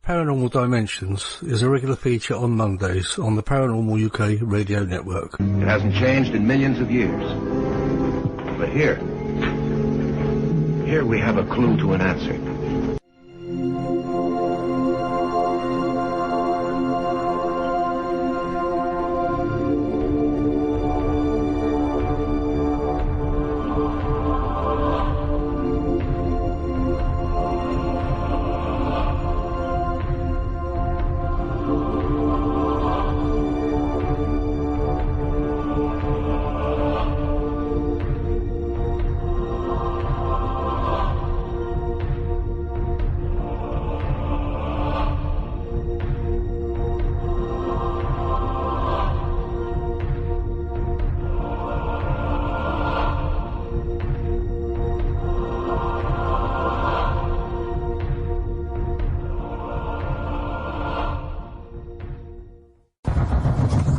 Paranormal Dimensions is a regular feature on Mondays on the Paranormal UK radio network. It hasn't changed in millions of years. But here we have a clue to an answer.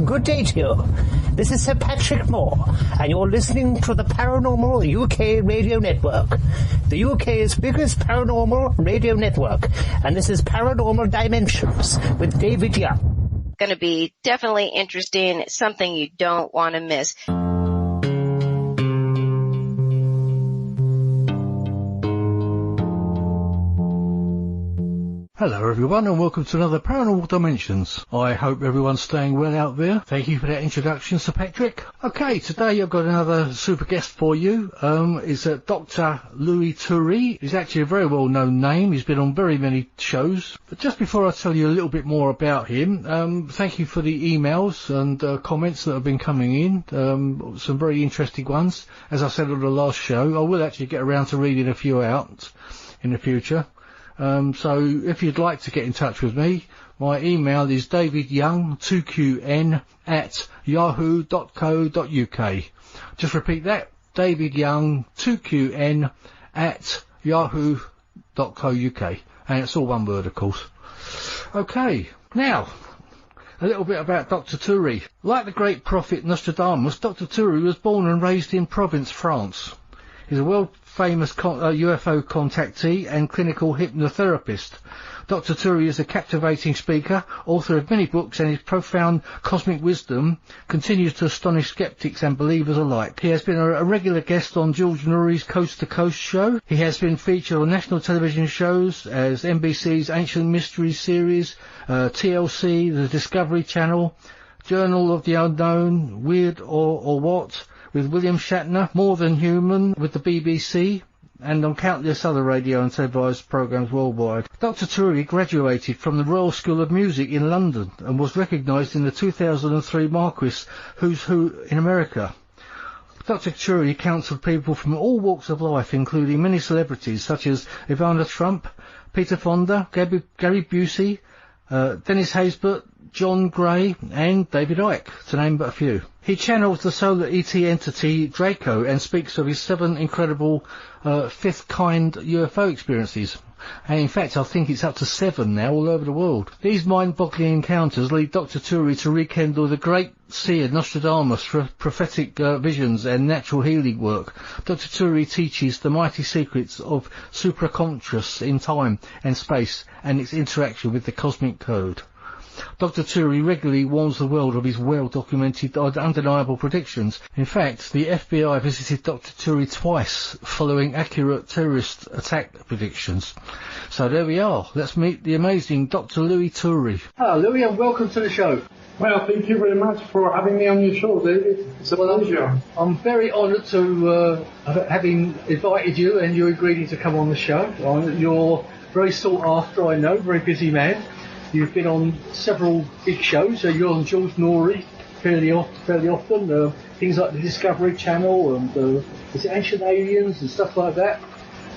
Good day to you. This is Sir Patrick Moore, and you're listening to the Paranormal UK radio network, the UK's biggest paranormal radio network, and this is Paranormal Dimensions with David Young. Going to be definitely interesting, something you don't want to miss. Hello everyone and welcome to another Paranormal Dimensions. I hope everyone's staying well out there. Thank you for that introduction, Sir Patrick. Okay, today I've got another super guest for you. It's Dr. Louis Turi. He's actually a very well-known name. He's been on very many shows. But just before I tell you a little bit more about him, thank you for the emails and comments that have been coming in. Some very interesting ones. As I said on the last show, I will actually get around to reading a few out in the future. So if you'd like to get in touch with me, my email is davidyoung2qn@yahoo.co.uk. Just repeat that, davidyoung2qn@yahoo.co.uk. And it's all one word, of course. Okay, now, a little bit about Dr. Turi. Like the great prophet Nostradamus, Dr. Turi was born and raised in Provence, France. He's a world-famous UFO contactee and clinical hypnotherapist. Dr. Turi is a captivating speaker, author of many books, and his profound cosmic wisdom continues to astonish skeptics and believers alike. He has been a regular guest on George Noory's Coast to Coast show. He has been featured on national television shows as NBC's Ancient Mysteries series, TLC, the Discovery Channel, Journal of the Unknown, Weird or What, with William Shatner, More Than Human with the BBC, and on countless other radio and televised programmes worldwide. Dr. Turi graduated from the Royal School of Music in London and was recognised in the 2003 Marquis Who's Who in America. Dr. Turi counselled people from all walks of life, including many celebrities such as Ivana Trump, Peter Fonda, Gary Busey, Dennis Haysbert, John Gray and David Icke, to name but a few. He channels the solar ET entity Draco and speaks of his 7 incredible fifth kind UFO experiences. And in fact, I think it's up to 7 now all over the world. These mind-boggling encounters lead Dr. Turi to rekindle the great seer Nostradamus for prophetic visions and natural healing work. Dr. Turi teaches the mighty secrets of supraconscious in time and space and its interaction with the cosmic code. Dr. Turi regularly warns the world of his well-documented, undeniable predictions. In fact, the FBI visited Dr. Turi twice following accurate terrorist attack predictions. So there we are. Let's meet the amazing Dr. Louis Turi. Hello, Louis, and welcome to the show. Well, thank you very much for having me on your show, David. It's a pleasure. I'm very honoured to having invited you, and you agreed to come on the show. You're very sought after, I know, very busy man. You've been on several big shows. You're on George Noory fairly often. Things like the Discovery Channel and is it Ancient Aliens and stuff like that.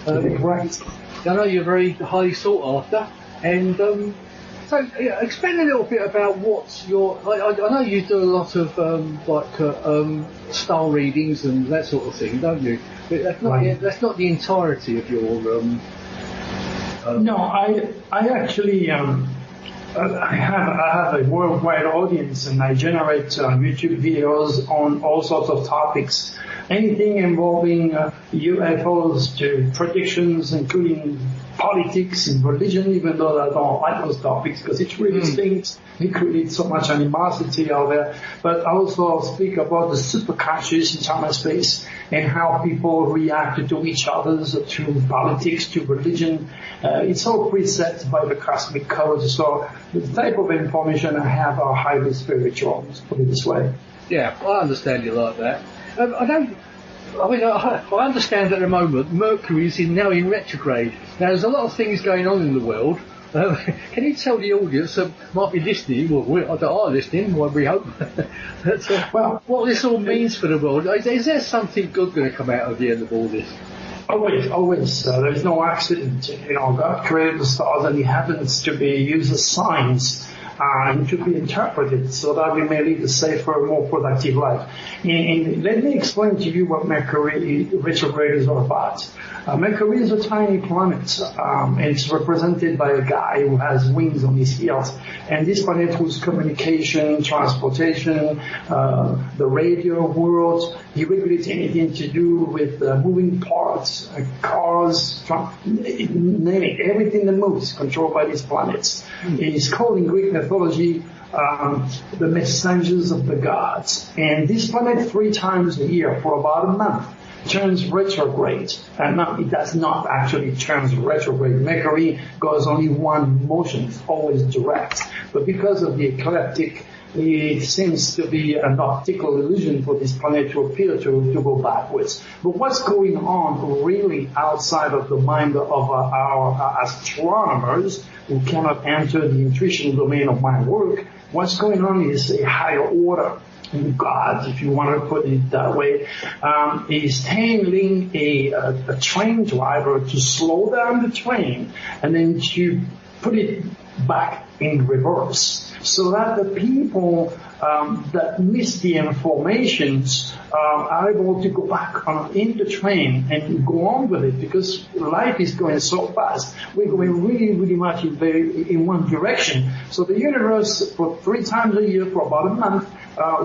Right. I know you're very highly sought after. And so explain a little bit about what's your. I know you do a lot of star readings and that sort of thing, don't you? But that's not the entirety of your. No, I actually. I have a worldwide audience, and I generate YouTube videos on all sorts of topics. Anything involving UFOs to predictions, including politics, in religion, even though I don't like those topics because it really stinks. It creates so much animosity out there. But I also speak about the superconscious in time and space and how people react to each other, to politics, to religion. It's all preset by the cosmic code. So the type of information I have are highly spiritual, let's put it this way. Yeah, I understand you like that. I understand at the moment Mercury is now in retrograde. Now there's a lot of things going on in the world. Can you tell the audience that might be listening, that are listening, well, we hope, what this all means for the world? Is there something good going to come out of the end of all this? Always. There's no accident. God created the stars and He happens to be used as signs and to be interpreted so that we may lead a safer, more productive life. And let me explain to you what Mercury retrograde is all about. Mercury is a tiny planet. It's represented by a guy who has wings on his heels. And this planet whose communication, transportation, the radio world, he regulates anything to do with moving parts, cars, everything that moves is controlled by these planets. It is called in Greek mythology the messengers of the gods. And this planet 3 times a year for about a month turns retrograde. And now it does not actually turn retrograde. Mercury goes only one motion, it's always direct. But because of the ecliptic, it seems to be an optical illusion for this planet to appear to go backwards. But what's going on really outside of the mind of our astronomers who cannot enter the intuition domain of my work, what's going on is a higher order. God, if you want to put it that way, is handling a train driver to slow down the train and then to put it back in reverse, so that the people that miss the informations are able to go back in the train and go on with it, because life is going so fast. We're going really, really much in one direction. So the universe, for 3 times a year for about a month,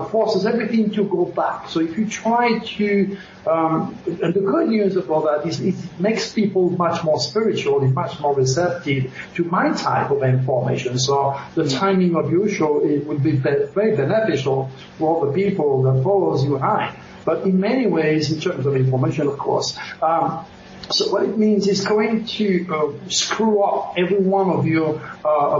forces everything to go back. So if you try to, and the good news about that is it makes people much more spiritual and much more receptive to my type of information. So the timing of your show, it would be very beneficial for all the people that follows you and I. But in many ways, in terms of information, of course, so what it means is going to screw up every one of your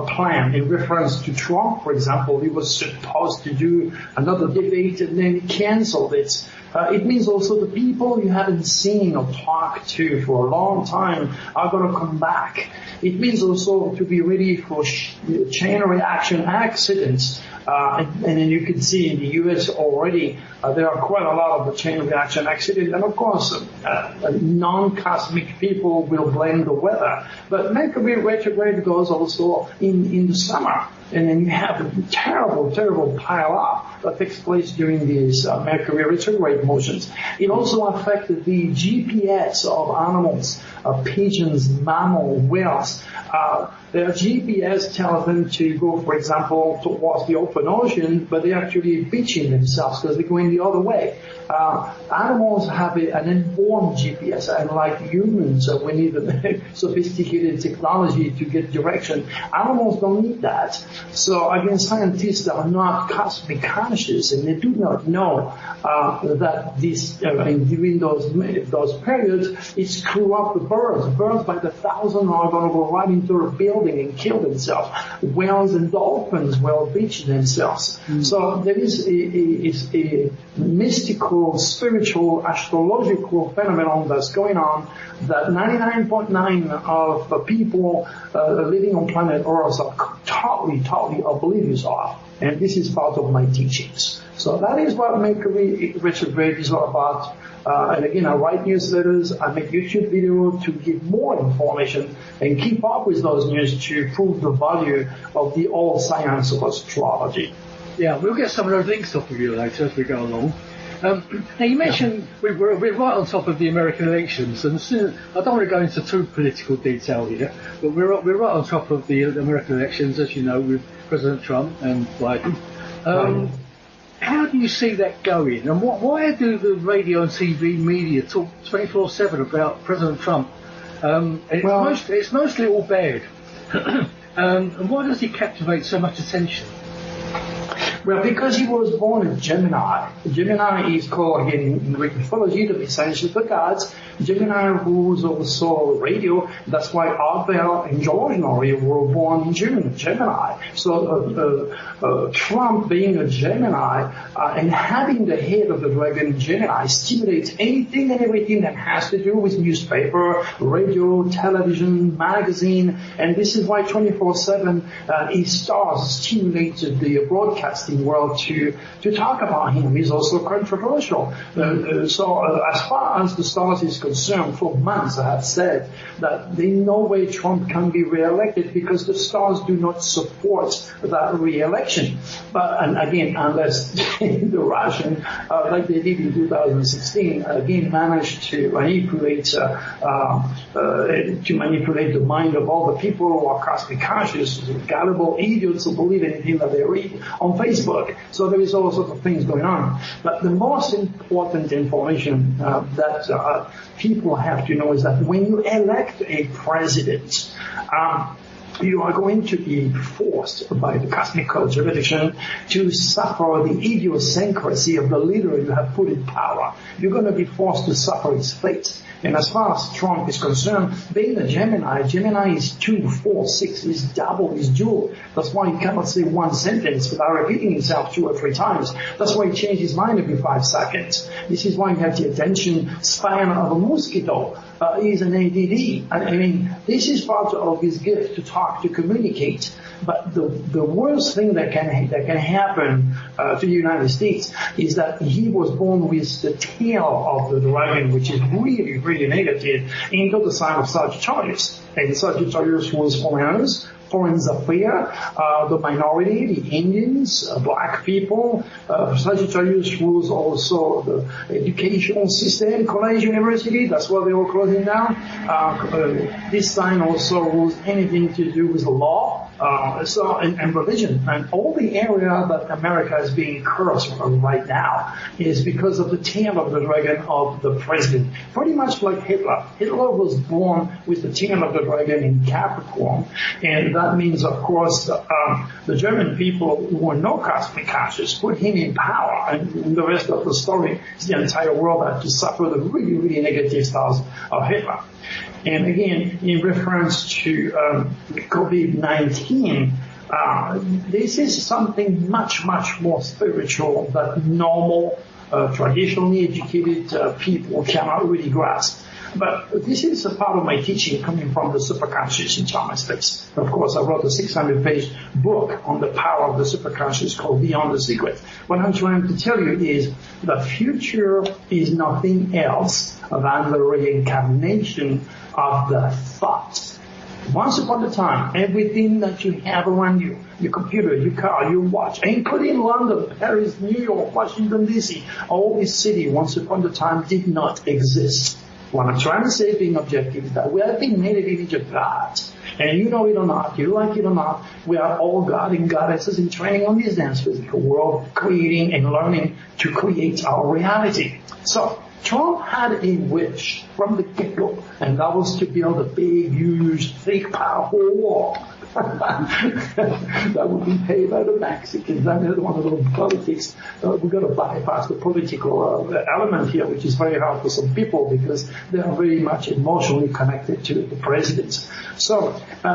plan. In reference to Trump, for example, he was supposed to do another debate and then he canceled it. It means also the people you haven't seen or talked to for a long time are going to come back. It means also to be ready for chain reaction accidents. And then you can see in the U.S. already there are quite a lot of the chain reaction accidents. And of course, non-cosmic people will blame the weather. But Mercury retrograde goes also in the summer. And then you have a terrible, terrible pile-up that takes place during these Mercury retrograde motions. It also affected the GPS of animals, pigeons, mammals, whales. Their GPS tells them to go, for example, towards the open ocean, but they're actually beaching themselves because they're going the other way. Animals have an inborn GPS, and like humans, we need a sophisticated technology to get direction. Animals don't need that. So again, scientists are not cosmic conscious, and they do not know that this during those periods it screw up the birds. Birds by the thousand are going to go right into a building and kill themselves. Whales and dolphins will beach themselves. So there is a mystical, spiritual, astrological phenomenon that's going on that 99.9% of the people living on planet Earth are totally oblivious of. And this is part of my teachings. So that is what Mercury retrograde is all about. And again, I write newsletters, I make YouTube videos to give more information and keep up with those news to prove the value of the old science of astrology. Yeah, we'll get some of those links off of you later as we go along. Now you mentioned we're right on top of the American elections, and soon, I don't want to go into too political detail here, but we're right on top of the American elections, as you know, with President Trump and Biden. How do you see that going, and why do the radio and TV media talk 24/7 about President Trump It's mostly all bad. And why does he captivate so much attention? Well, because he was born a Gemini. Gemini is called, again, in Greek mythology, the messengers of the gods. Gemini rules also radio. That's why Art Bell and George Norrie were born in Gemini. So Trump being a Gemini and having the head of the dragon in Gemini stimulates anything and everything that has to do with newspaper, radio, television, magazine. And this is why 24/7 his stars stimulated the broadcasting world to talk about him. He's also controversial. So as far as the stars is concerned, for months I have said that there is no way Trump can be re-elected because the stars do not support that re-election. But, and again, unless the Russian, like they did in 2016, again managed to manipulate the mind of all the people who are cosmic conscious, gullible idiots who believe anything that they read on Facebook. So there is all sorts of things going on. But the most important information that people have to know is that when you elect a president, you are going to be forced by the cosmic code jurisdiction to suffer the idiosyncrasy of the leader you have put in power. You're going to be forced to suffer his fate. And as far as Trump is concerned, being a Gemini is 2, 4, 6, is double, is dual. That's why he cannot say one sentence without repeating himself 2 or 3 times. That's why he changes his mind every 5 seconds. This is why you have the attention span of a mosquito. He's an ADD. I mean, this is part of his gift to talk, to communicate. But the worst thing that can happen to the United States is that he was born with the tail of the dragon, which is really, really negative, into the sign of Sagittarius. And Sagittarius was foreign affairs, the minority, the Indians, black people. Sagittarius rules also the educational system, college, university. That's why they were closing down. This sign also rules anything to do with the law, and religion. And all the area that America is being cursed right now is because of the tail of the dragon of the president. Pretty much like Hitler. Hitler was born with the tail of the dragon in Capricorn, and that means, of course, the German people who were no cosmic conscious put him in power, and the rest of the story is the entire world had to suffer the really, really negative styles of Hitler. And again, in reference to COVID-19, this is something much, much more spiritual that normal, traditionally educated people cannot really grasp. But this is a part of my teaching coming from the superconscious in time and space. Of course, I wrote a 600-page book on the power of the superconscious called Beyond the Secret. What I'm trying to tell you is the future is nothing else than the reincarnation of the thought. Once upon a time, everything that you have around you, your computer, your car, your watch, including London, Paris, New York, Washington, D.C., all this city once upon a time did not exist. What I'm trying to say, being objective, is that we are being made an image of God. And you know it or not, you like it or not, we are all God and goddesses in training on this dance physical world, creating and learning to create our reality. So, Trump had a wish from the get-go, and that was to build a big, huge, thick, powerful wall. That would be paid by the Mexicans. That is one of those politics. We've got to bypass the political element here, which is very hard for some people because they are very much emotionally connected to the president. So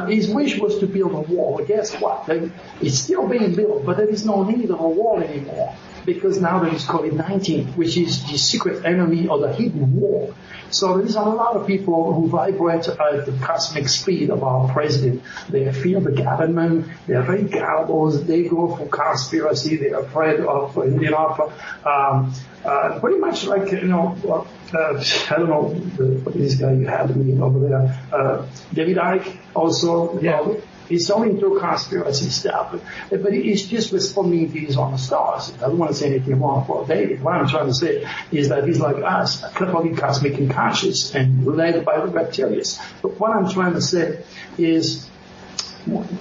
his wish was to build a wall. But guess what? It's still being built, but there is no need of a wall anymore, because now there is COVID-19, which is the secret enemy or the hidden war. So there is a lot of people who vibrate at the cosmic speed of our president. They fear the government. They are very gullible. They go for conspiracy. They are afraid of, pretty much like, I don't know, what is this guy you have over there? David Icke also. Yeah. He's so into conspiracy stuff, but he's just responding to his own stars. I don't want to say anything wrong for David. What I'm trying to say is that he's like us, totally cosmic and conscious and led by the reptilians. But what I'm trying to say is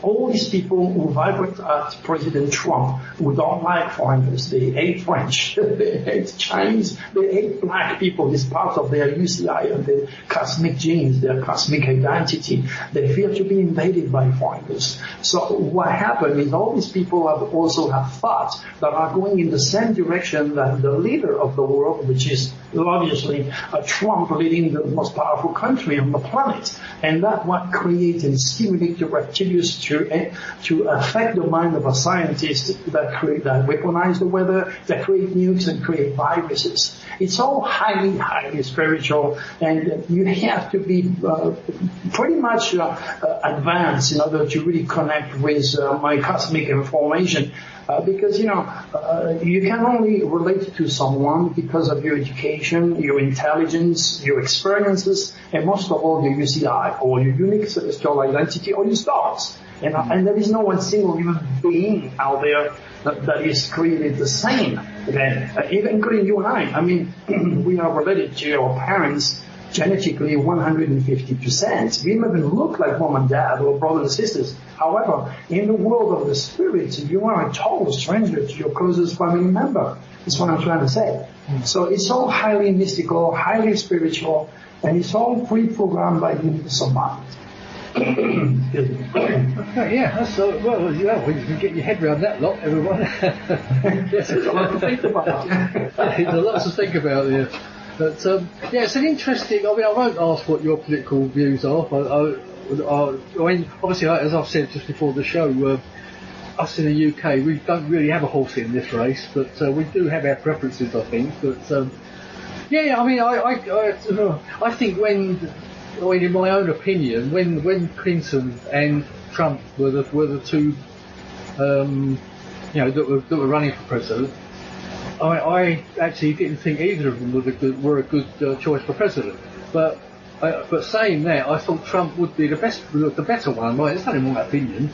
all these people who vibrate at President Trump, who don't like foreigners, they hate French, they hate Chinese, they hate black people. It's part of their UCI and their cosmic genes, their cosmic identity. They fear to be invaded by foreigners. So what happened is all these people also have thoughts that are going in the same direction that the leader of the world, which is obviously Trump leading the most powerful country on the planet. And that's what creates and stimulates the reptilians to affect the mind of a scientist that weaponize the weather, that create nukes and create viruses. It's all highly, highly spiritual, and you have to be pretty much advanced in order to really connect with my cosmic information. Because, you can only relate to someone because of your education, your intelligence, your experiences, and most of all, your UCI, or your unique celestial identity, or your stars. And there is no one single human being out there that is created the same. Okay? Even including you and I. I mean, we are related to our parents genetically 150%. We even look like mom and dad or brothers and sisters. However, in the world of the spirit, you are a total stranger to your closest family member. That's what I'm trying to say. So it's all highly mystical, highly spiritual, and it's all pre-programmed by the universal mind. Okay, yeah, that's well, you can get your head around that lot, everyone. Yes, there's a lot to think about. There's a lot to think about, yeah. But it's an interesting. I mean, I won't ask what your political views are. I mean, obviously, as I've said just before the show, us in the UK, we don't really have a horse in this race, but we do have our preferences, I think. But I mean, I think in my own opinion, when Clinton and Trump were the two, that were running for president. I actually didn't think either of them were a good choice for president, but saying that, I thought Trump would be the better one. Right, it's not in my opinion.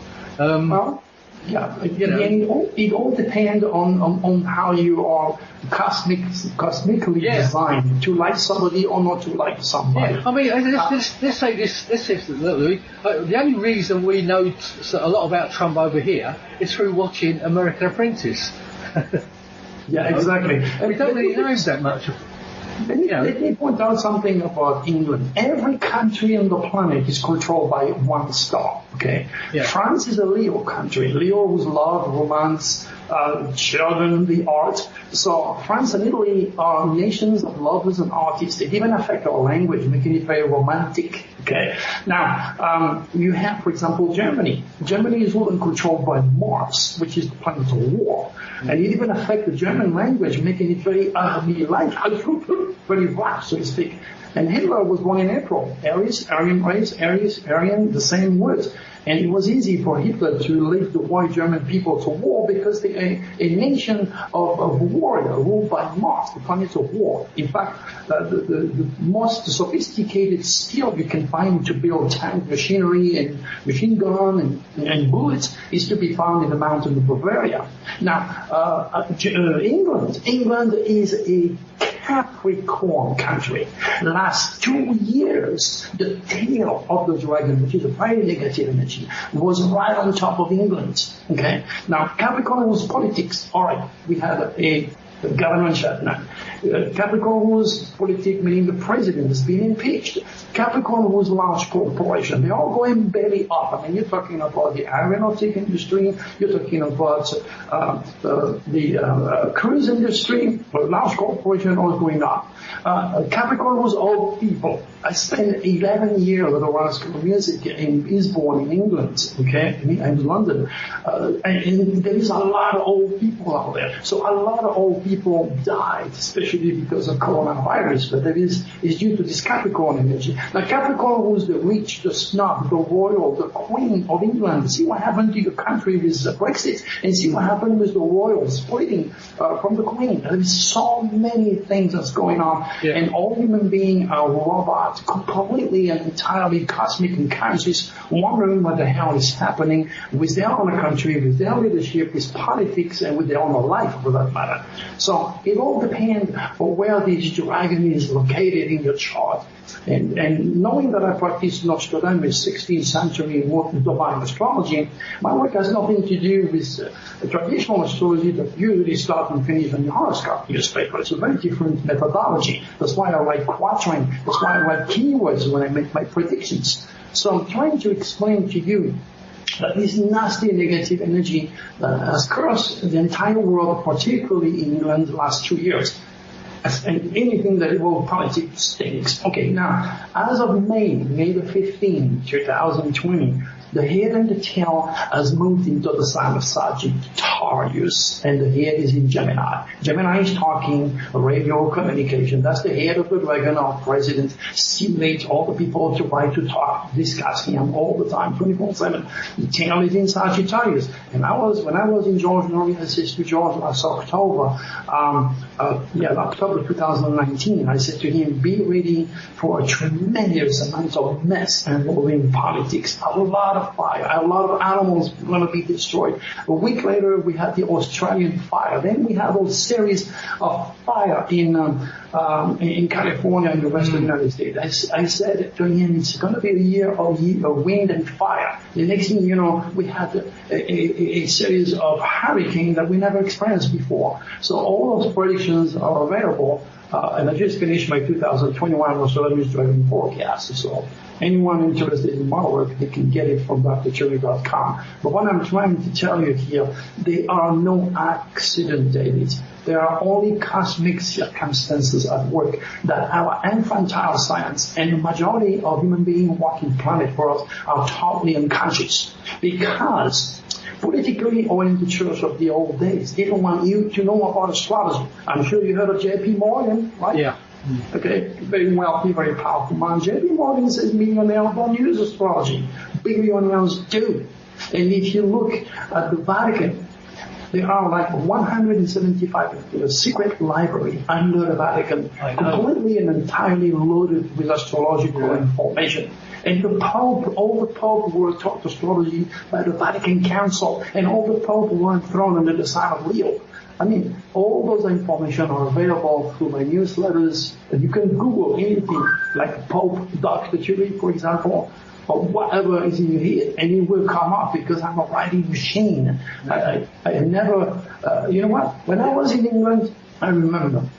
It all depends on how you are cosmically designed to like somebody or not to like somebody. Yeah, I mean, let's say this, Louis. The only reason we know a lot about Trump over here is through watching American Apprentice. Yeah, exactly. We don't really know that much. Let me point out something about England. Every country on the planet is controlled by one star, okay? Yeah. France is a Leo country. Leo was love, romance, children, the art. So France and Italy are nations of lovers and artists. It even affect our language, making it very romantic, okay? Now, you have, for example, Germany. Germany is all controlled by Mars, which is the planet of war. And it even affects the German language, making it very army-like, very rough, so to speak. And Hitler was born in April. Aries, Aryan race, Aries, Aryan, the same words. And it was easy for Hitler to lead the white German people to war because a nation of warrior ruled by Mars, the planet of war. In fact, the most sophisticated skill you can find to build tank machinery and machine gun and bullets is to be found in the mountain of Bavaria. Now, England is a Capricorn country. The last 2 years, the tail of the dragon, which is a very negative energy, was right on top of England. Okay. Now, Capricorn was politics. All right. We had a government shutdown. Capricorn was politics, meaning the president has been impeached. Capricorn was large corporation. They're all going belly up. I mean, you're talking about the aeronautic industry. You're talking about the cruise industry. Large corporation all going up. Capricorn was old people. I spent 11 years at the Royal School of Music in Eastbourne in England, okay, in London. And there is a lot of old people out there. So a lot of old people died, especially because of coronavirus, but that is due to this Capricorn energy. Now, Capricorn was the rich, the snob, the royal, the queen of England. See what happened to your country with Brexit, and see what happened with the royal splitting from the queen. There is so many things that's going on, and all human beings are robots, completely and entirely cosmic and conscious, wondering what the hell is happening with their own country, with their leadership, with politics, and with their own life, for that matter. So it all depends on where this dragon is located in your chart. And knowing that I practice Nostradamus 16th century divine astrology, my work has nothing to do with traditional astrology that usually start and finish on the horoscope newspaper. It's a very different methodology. That's why I write quatrain. That's why I write keywords when I make my predictions. So I'm trying to explain to you that this nasty negative energy that has crossed the entire world, particularly in England, the last 2 years. And anything that involves politics stinks. Okay, now, as of May the 15th, 2020, the head and the tail has moved into the sign of Sagittarius, and the head is in Gemini. Gemini is talking radio communication. That's the head of the dragon. Our president stimulates all the people to write, to talk, discuss him all the time, 24/7. The tail is in Sagittarius. And when I was in George Noria's sister George last October, October 2019, I said to him, be ready for a tremendous amount of mess involving politics. A lot of fire. A lot of animals are going to be destroyed. A week later, we had the Australian fire. Then we had a series of fire in California and the western United States. I said to him, it's going to be a year of wind and fire. The next thing you know, we had a series of hurricanes that we never experienced before. So all those predictions are available. And I just finished my 2021 Nostradamus driving forecast. So anyone interested in my work, they can get it from drturi.com. But what I'm trying to tell you here, there are no accident, David. There are only cosmic circumstances at work that our infantile science and the majority of human beings walking planet Earth are totally unconscious. Because politically oriented church of the old days didn't want you to know about astrology. I'm sure you heard of J.P. Morgan, right? Yeah. Okay, very wealthy, very powerful man. J.P. Morgan says millionaires don't use astrology. Billionaires do. And if you look at the Vatican, there are like 175 secret library under the Vatican, completely and entirely loaded with astrological information. And the Pope, all the Pope were taught astrology by the Vatican Council, and all the Pope were thrown under the sign of Leo. I mean, all those information are available through my newsletters, and you can Google anything like Pope Dr. Turi, for example, or whatever is in your head, and it will come up because I'm a writing machine. I never, you know what? When I was in England, I remember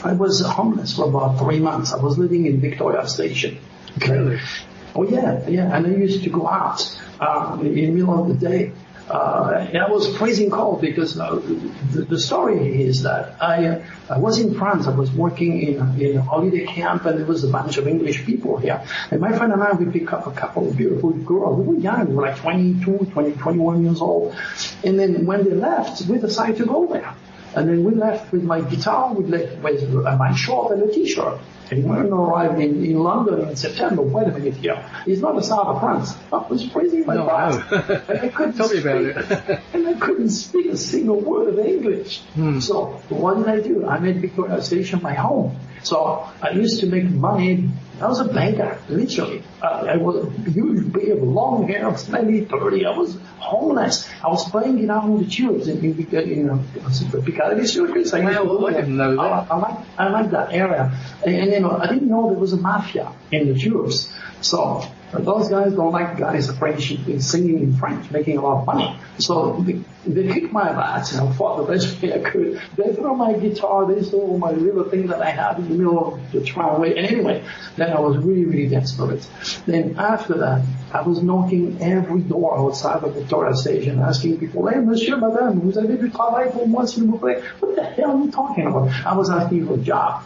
I was homeless for about 3 months. I was living in Victoria Station. Okay. Really? Oh yeah, and I used to go out in the middle of the day. And I was freezing cold because the story is that I was in France. I was working in a holiday camp, and there was a bunch of English people here. And my friend and I, we picked up a couple of beautiful girls. We were young, we were like 21 years old. And then when they left, we decided to go there. And then we left with my guitar, we left with my short and a t-shirt. And when we arrived in London in September, wait a minute here, it's not the south of France. I was freezing my butt. And I couldn't Tell me about it. And I couldn't speak a single word of English. So what did I do? I made Victoria Station my home. So I used to make money. I was a banker, literally. I was a huge beard, long hair, slightly 30. I was homeless. I was playing it out on the tubes in Piccadilly Circus. I didn't know that. I like that area. And I didn't know there was a mafia in the tubes. So those guys don't like guys French singing in French, making a lot of money. So they kicked my ass, and I fought the best way I could. They threw my guitar, they stole my little thing that I had in the middle of the tramway. And anyway, then I was really, really desperate. Then after that, I was knocking every door outside of Victoria Station, asking people, hey, monsieur, madame, vous avez du travail pour moi, s'il vous plaît? What the hell are you talking about? I was asking for a job.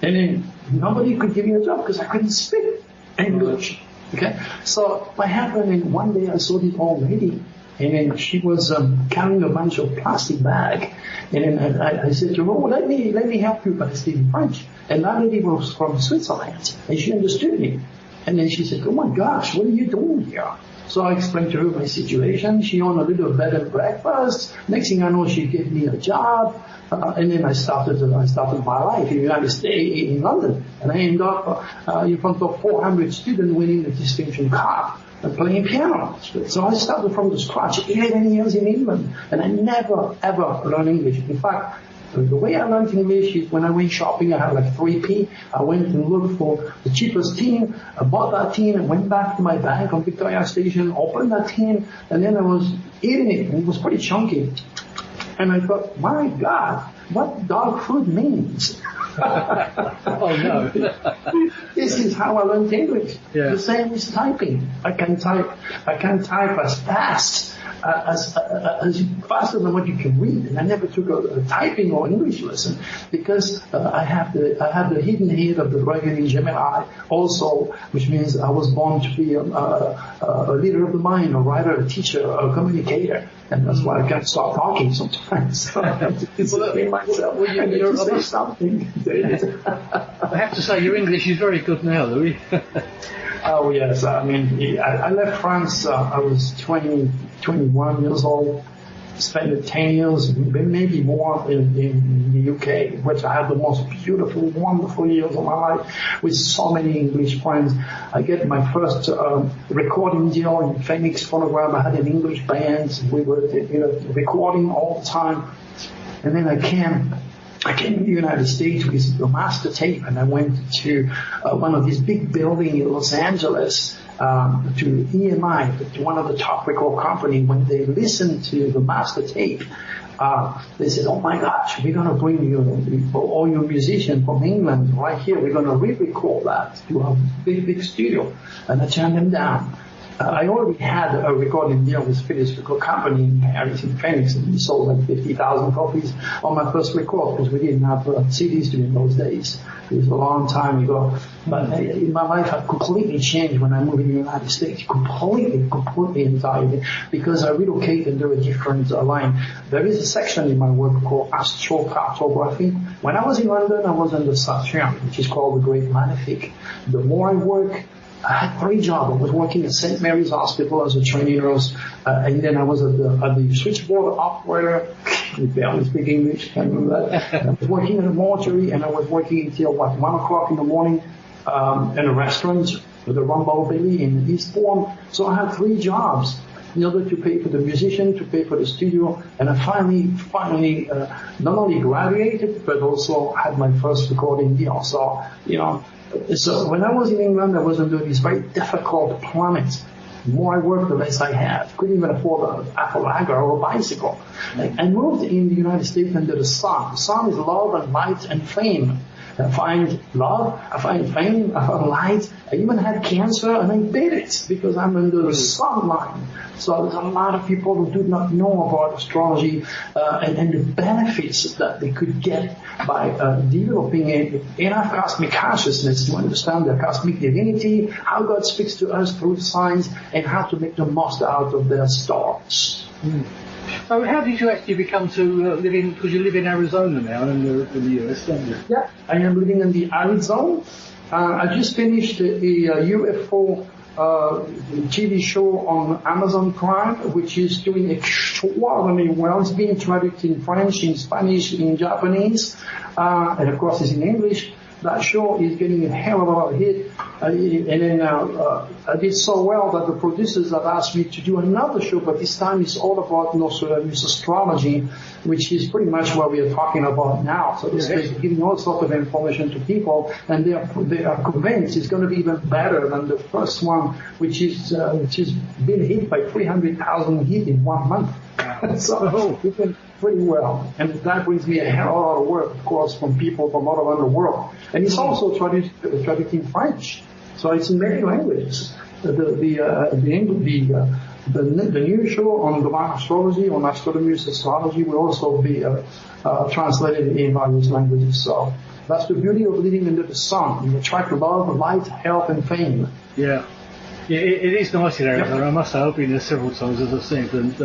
And then nobody could give me a job because I couldn't speak English. Okay, so what happened? And one day I saw this old lady, and then she was carrying a bunch of plastic bag, and then I said to her, "Oh, let me help you," but I speak in French. And that lady was from Switzerland, and she understood me. And then she said, "Oh my gosh, what are you doing here?" So I explained to her my situation. She owned a little bed and breakfast. Next thing I know, she gave me a job. And then I started my life in the United States, in London. And I ended up in front of 400 students winning the Distinction Cup and playing piano. So I started from the scratch, 11 years in England. And I never, ever learned English. In fact, The way I learned English is when I went shopping, I had like 3P. I went and looked for the cheapest tin. I bought that tin and went back to my bank on Victoria Station, opened that tin, and then I was eating it, and it was pretty chunky. And I thought, my God, what dog food means. Oh no. This is how I learned English. Yeah. The same as typing. I can type as fast as faster than what you can read. And I never took a typing or English lesson because I have the hidden head of the dragon in Gemini also, which means I was born to be a leader of the mind, a writer, a teacher, a communicator. And that's why I can't stop talking sometimes. So I have to discipline myself. I need to say something. I have to say, your English is very good now, Louis. Oh, yes. I mean, I left France, I was 21 years old, spent 10 years, maybe more in the UK, which I had the most beautiful, wonderful years of my life with so many English friends. I get my first recording deal in Phoenix Phonograph. I had an English band. We were, recording all the time. And then I came to the United States with a master tape, and I went to one of these big buildings in Los Angeles, to EMI, to one of the top record companies. When they listened to the master tape, they said, "Oh my gosh, we're going to bring you all your musicians from England right here. We're going to re-record that to a big studio." And I turned them down. I already had a recording deal with Philips Record Company in Paris, in Phoenix, and we sold like 50,000 copies on my first record because we didn't have CDs to do in those days. It was a long time ago. But my life had completely changed when I moved in the United States. Completely entirely. Because I relocated to a different line. There is a section in my work called astrocartography. When I was in London, I was under Saturn, which is called the Great Magnifique. The more I work, I had 3 jobs. I was working at St. Mary's Hospital as a trainee nurse, and then I was at the switchboard operator. I barely speak English, can't remember that. I was working at a mortuary, and I was working until 1 o'clock in the morning in a restaurant with a Rumble Belly in Eastbourne. So I had 3 jobs in order to pay for the musician, to pay for the studio, and I finally not only graduated, but also had my first recording deal. So when I was in England, I was under this very difficult climate. The more I worked, the less I had. Couldn't even afford an Apple Lager or a bicycle. I moved in the United States under the sun. The sun is love and light and fame. I find love, I find fame, I find light. I even had cancer and I beat it because I'm under the sunlight. So there's a lot of people who do not know about astrology and the benefits that they could get by developing enough cosmic consciousness to understand their cosmic divinity, how God speaks to us through signs, and how to make the most out of their stars. So how did you actually become to live in, because you live in Arizona now in the US, don't you? Yeah, I am living in the Arizona. I just finished a UFO TV show on Amazon Prime, which is doing extraordinarily well. It's being traduced in French, in Spanish, in Japanese, and of course it's in English. That show is getting a hell of a lot of hit. And then I did so well that the producers have asked me to do another show, but this time it's all about Nostradamus astrology, which is pretty much what we are talking about now. So it's giving all sorts of information to people, and they are convinced it's going to be even better than the first one, which is been hit by 300,000 hits in 1 month. So it went pretty well. And that brings me a hell of a lot of work, of course, from people from all around the world. And it's also traduced in French. So it's in many languages. The new show on divine astrology, on Nostradamus astrology, will also be translated in various languages. So that's the beauty of living under the sun. You attract love, light, health, and fame. Yeah. It is nice in Arizona. Yep. I must say, I've been there several times, as I've said, and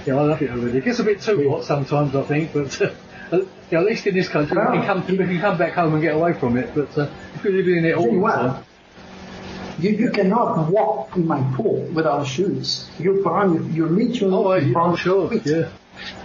I love it over there. It gets a bit too hot sometimes, I think, but at least in this country, we can come back home and get away from it. But if you're living in it all the time, you cannot walk in my pool without shoes. You're literally. I'm sure. Yeah.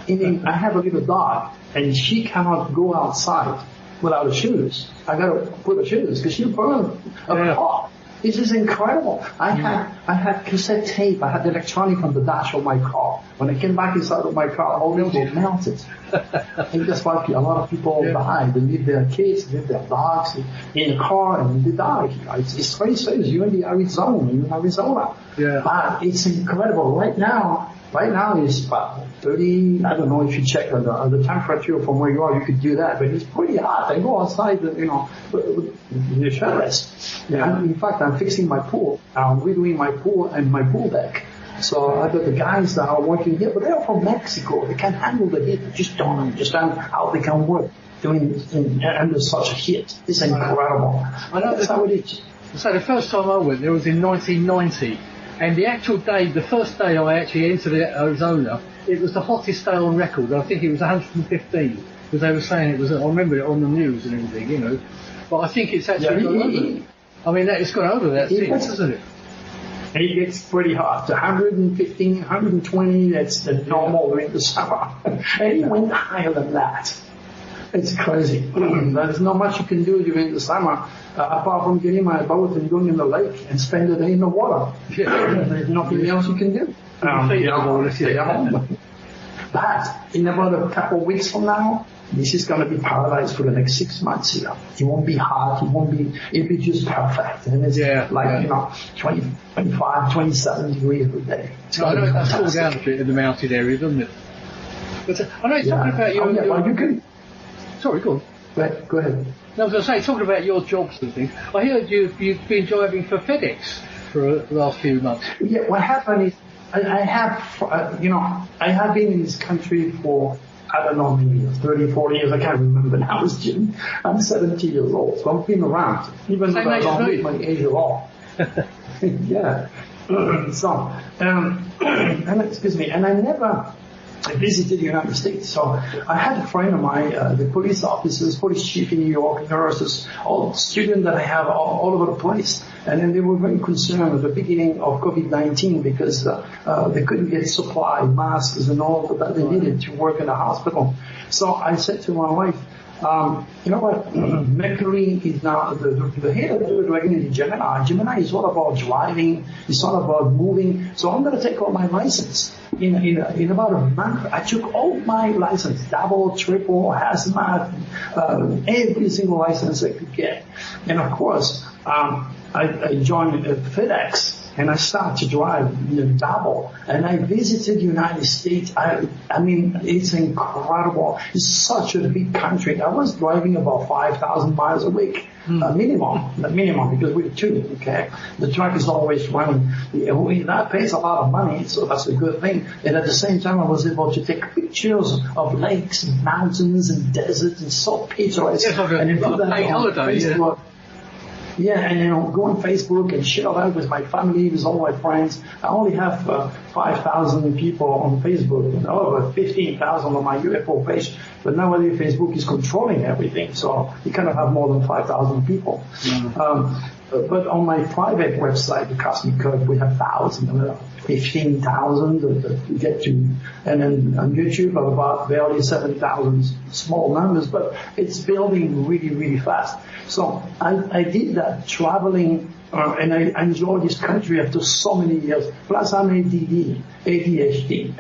I have a little dog, and she cannot go outside without her shoes. I got to put her shoes because she burns a pot. This is incredible. I had cassette tape. I had electronic on the dash of my car. When I came back inside of my car, all these were melted. I think that's why a lot of people die. They leave their kids, leave their dogs in the car, and they die. It's very serious. You're in Arizona. Yeah. But it's incredible. Right now it's about 30, I don't know if you check the temperature from where you are, you could do that, but it's pretty hot. I go outside, in the shirtless. Yeah. In fact, I'm fixing my pool. I'm redoing my pool and my pool deck. So I've got the guys that are working here, but they're from Mexico. They can handle the heat. They just don't understand how they can work under such a heat. It's incredible. I know that's how it is. So the first time I went there was in 1990. And the actual day, the first day I actually entered Arizona, it was the hottest day on record. I think it was 115, because they were saying it was, I remember it on the news and everything, But I think it's actually gone over. I mean, it's gone over that since, hasn't it? It gets pretty hot. 115, 120, that's the normal during the summer. And it went higher than that. It's crazy. There's not much you can do during the summer apart from getting my boat and going in the lake and spend the day in the water. Yeah. There's nothing else you can do. Stay home. But in about a couple of weeks from now, this is going to be paradise for the next 6 months here. It won't be hot. It'll be just perfect. And it's 20, 25, 27 degrees a day. I know that's all down a bit in the mountain area, doesn't it? But I know you're talking about your... you can... Sorry, go on. Go ahead. No, I was going to say, talking about your jobs and things, I heard you've been driving for FedEx for the last few months. Yeah, what happened is I have been in this country for, I don't know, maybe 30, 40 years. I can't remember now. I'm 70 years old, so I've been around, even though I don't look my age at all. Yeah. I visited the United States. So I had a friend of mine, the police officers, police chief in New York, nurses, all students that I have all over the place. And then they were very concerned at the beginning of COVID-19 because they couldn't get supply, masks and all that they needed to work in the hospital. So I said to my wife, you know what, Mercury is now the head of the dragon is Gemini. Gemini is all about driving, it's all about moving. So I'm going to take all my license. In about a month, I took all my license, double, triple, hazmat, every single license I could get. And of course, I joined FedEx. And I started to drive double. And I visited the United States. I mean, it's incredible. It's such a big country. I was driving about 5,000 miles a week, minimum, because we're two, okay? The truck is always running. That pays a lot of money, so that's a good thing. And at the same time, I was able to take pictures of lakes and mountains and deserts and so picturesque. Yes, and then put that on holiday, Facebook. Yeah, and go on Facebook and share that with my family, with all my friends. I only have 5,000 people on Facebook and over 15,000 on my UFO page. But nowadays Facebook is controlling everything, so you cannot have more than 5,000 people. But on my private website, the Cosmic Code, we have 15,000 that we get to. And then on YouTube, about barely 7,000 small numbers, but it's building really, really fast. So I did that traveling, and I enjoy this country after so many years. Plus I'm ADHD,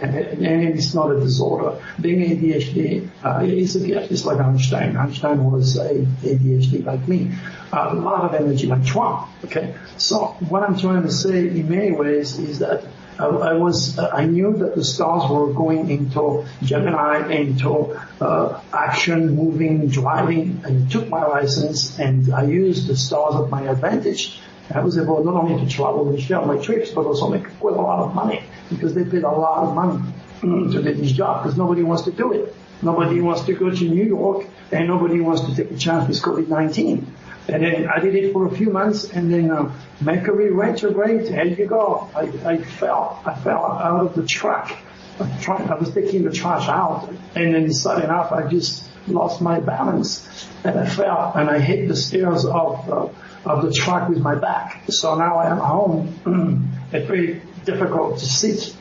and it's not a disorder. Being ADHD is a gift. It's like Einstein. Einstein was ADHD like me. A lot of energy like Trump. Okay, so what I'm trying to say in many ways is that I knew that the stars were going into Gemini, into action, moving, driving, and took my license, and I used the stars at my advantage. I was able not only to travel and share my trips, but also make quite a lot of money, because they paid a lot of money to get this job, because nobody wants to do it. Nobody wants to go to New York, and nobody wants to take a chance with COVID-19. And then I did it for a few months, and then Mercury retrograde, there you go. I fell out of the truck. I was taking the trash out, and then suddenly enough, I just lost my balance, and I fell, and I hit the stairs of the truck with my back. So now I am home. It's very difficult to sit.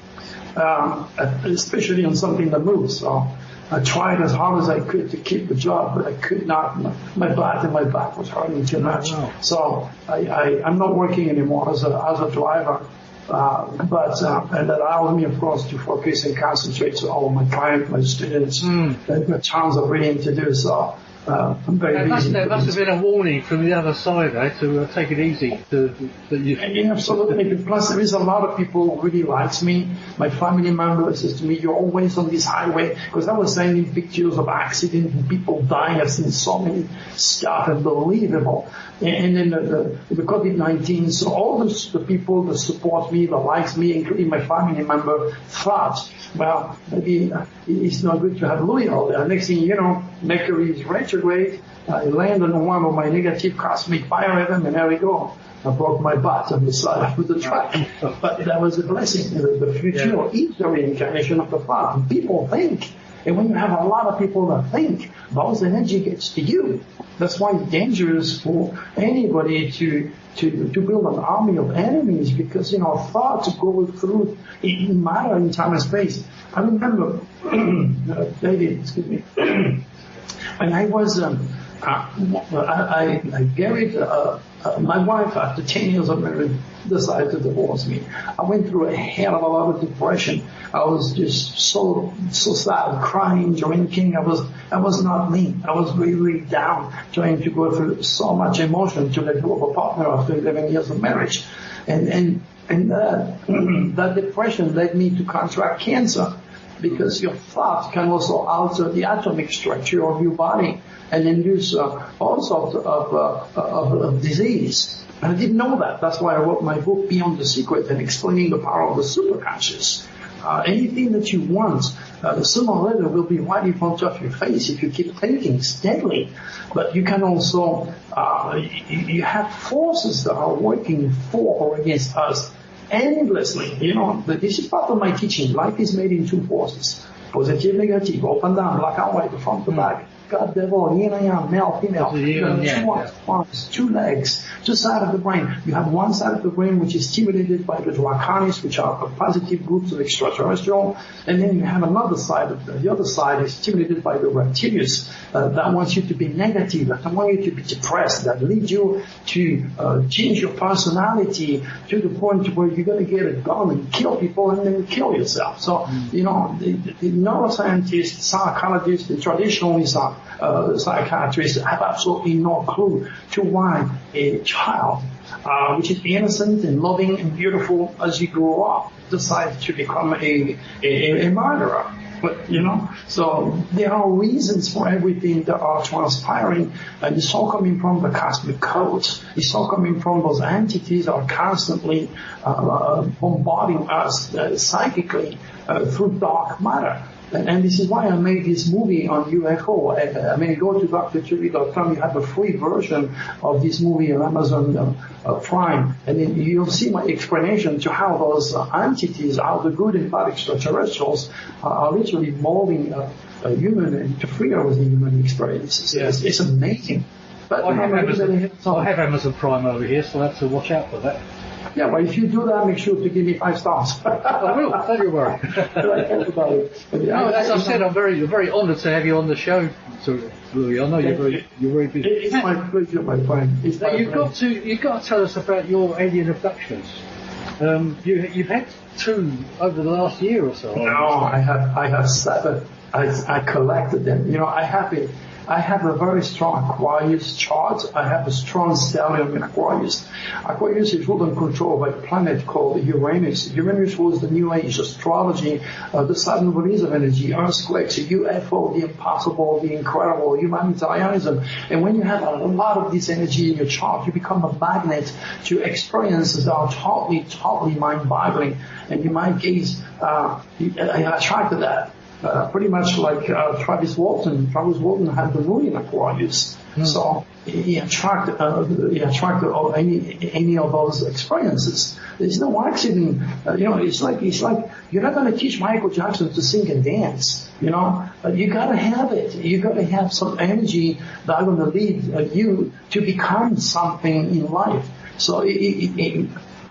especially on something that moves. So I tried as hard as I could to keep the job, but I could not. My back was hurting too much. Wow. So I'm not working anymore as a driver. But and that allows me, of course, to focus and concentrate on all my clients, my students. They've got tons of reading to do. So I'm very busy. There must have been a warning from the other side, to take it easy. Yeah, absolutely. Plus, there is a lot of people who really likes me. My family member says to me, "You're always on this highway," because I was sending pictures of accidents and people dying. I've seen so many stuff, unbelievable. And then the COVID-19. So all the people that support me, that likes me, including my family member, thought, well, maybe it's not good to have Louis all there. Next thing you know, Mercury is retrograde. I land on one of my negative cosmic biorhythm, and there we go. I broke my butt on the side of the track. But that was a blessing. The future is the reincarnation of the thought. And people think. And when you have a lot of people that think, those energy gets to you. That's why it's dangerous for anybody to build an army of enemies, because, thoughts go through in matter in time and space. I remember, David, excuse me, when I was, I buried my wife after 10 years of marriage, decided to divorce me. I went through a hell of a lot of depression. I was just so sad, crying, drinking. I was not me. I was really down, trying to go through so much emotion to let go of a partner after 11 years of marriage. And that depression led me to contract cancer, because your thought can also alter the atomic structure of your body and induce all sorts of disease. And I didn't know that. That's why I wrote my book, Beyond the Secret, and explaining the power of the superconscious. Anything that you want, sooner or later will be right in front of your face if you keep thinking steadily. But you can also, you have forces that are working for or against us endlessly. This is part of my teaching. Life is made in two forces: positive, negative, up and down, black and white, front to back. God, devil, yin and yang, male, female. You have two arms, two legs, two sides of the brain. You have one side of the brain which is stimulated by the draconis, which are positive groups of extraterrestrial, and then you have another side. The other side is stimulated by the reptilius that wants you to be negative, that want you to be depressed, that leads you to change your personality to the point where you're going to get a gun and kill people and then kill yourself. So, the neuroscientists, psychologists, the traditionalists, psychiatrists have absolutely no clue to why a child, which is innocent and loving and beautiful as you grow up, decides to become a murderer. But, so there are reasons for everything that are transpiring, and it's all coming from the cosmic codes. It's all coming from those entities that are constantly bombarding us psychically through dark matter. And this is why I made this movie on UFO. Go to drturi.com. You have a free version of this movie on Amazon Prime. And then you'll see my explanation to how those entities, how the good and bad extraterrestrials are literally molding a human and interfere with the human experiences. Yes. It's amazing. But I have Amazon Prime over here, so I have to watch out for that. Yeah, well, if you do that, make sure to give me 5 stars. I will, don't you worry. No, as I've said, I'm very honoured to have you on the show, Louis. I know you're very busy. It's my pleasure, my friend. You've got to tell us about your alien abductions. You've had 2 over the last year or so. No, I have 7. I collected them. I have a very strong Aquarius chart. I have a strong stellium in Aquarius. Aquarius is ruled and controlled by a planet called Uranus. Uranus was the New Age astrology, the sudden release of energy, earthquakes, UFO, the impossible, the incredible, humanitarianism. And when you have a lot of this energy in your chart, you become a magnet to experiences that are totally mind-boggling. And in my case, I attracted that. Pretty much like Travis Walton. Travis Walton had the moon in Aquarius, so he attracted any of those experiences. There's no accident. It's like you're not going to teach Michael Jackson to sing and dance. You gotta have it. You gotta have some energy that are going to lead you to become something in life. So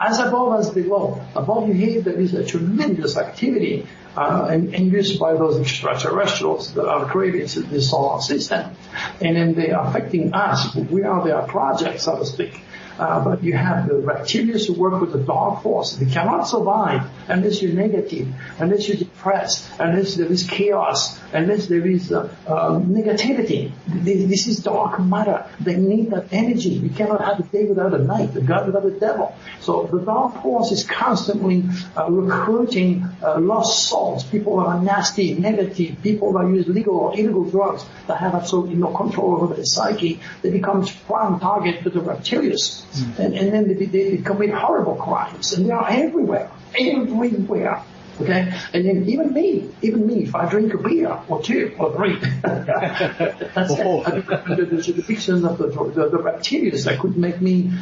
as above as below. Above your head, there is a tremendous activity induced by those extraterrestrials that are creating the solar system. And then they are affecting us. We are their project, so to speak. But you have the reptilians who work with the dark force. They cannot survive unless you're negative, unless you're depressed, unless there is chaos, unless there is negativity. This is dark matter. They need that energy. You cannot have a day without a night, a God without a devil. So the dark force is constantly recruiting lost souls, people that are nasty, negative, people that use legal or illegal drugs, that have absolutely no control over their psyche. They become prime target to the reptilians. And then they commit horrible crimes, and they are everywhere. Okay, and then even me, if I drink a beer or two or three, that's the depiction of the reptilians that could make me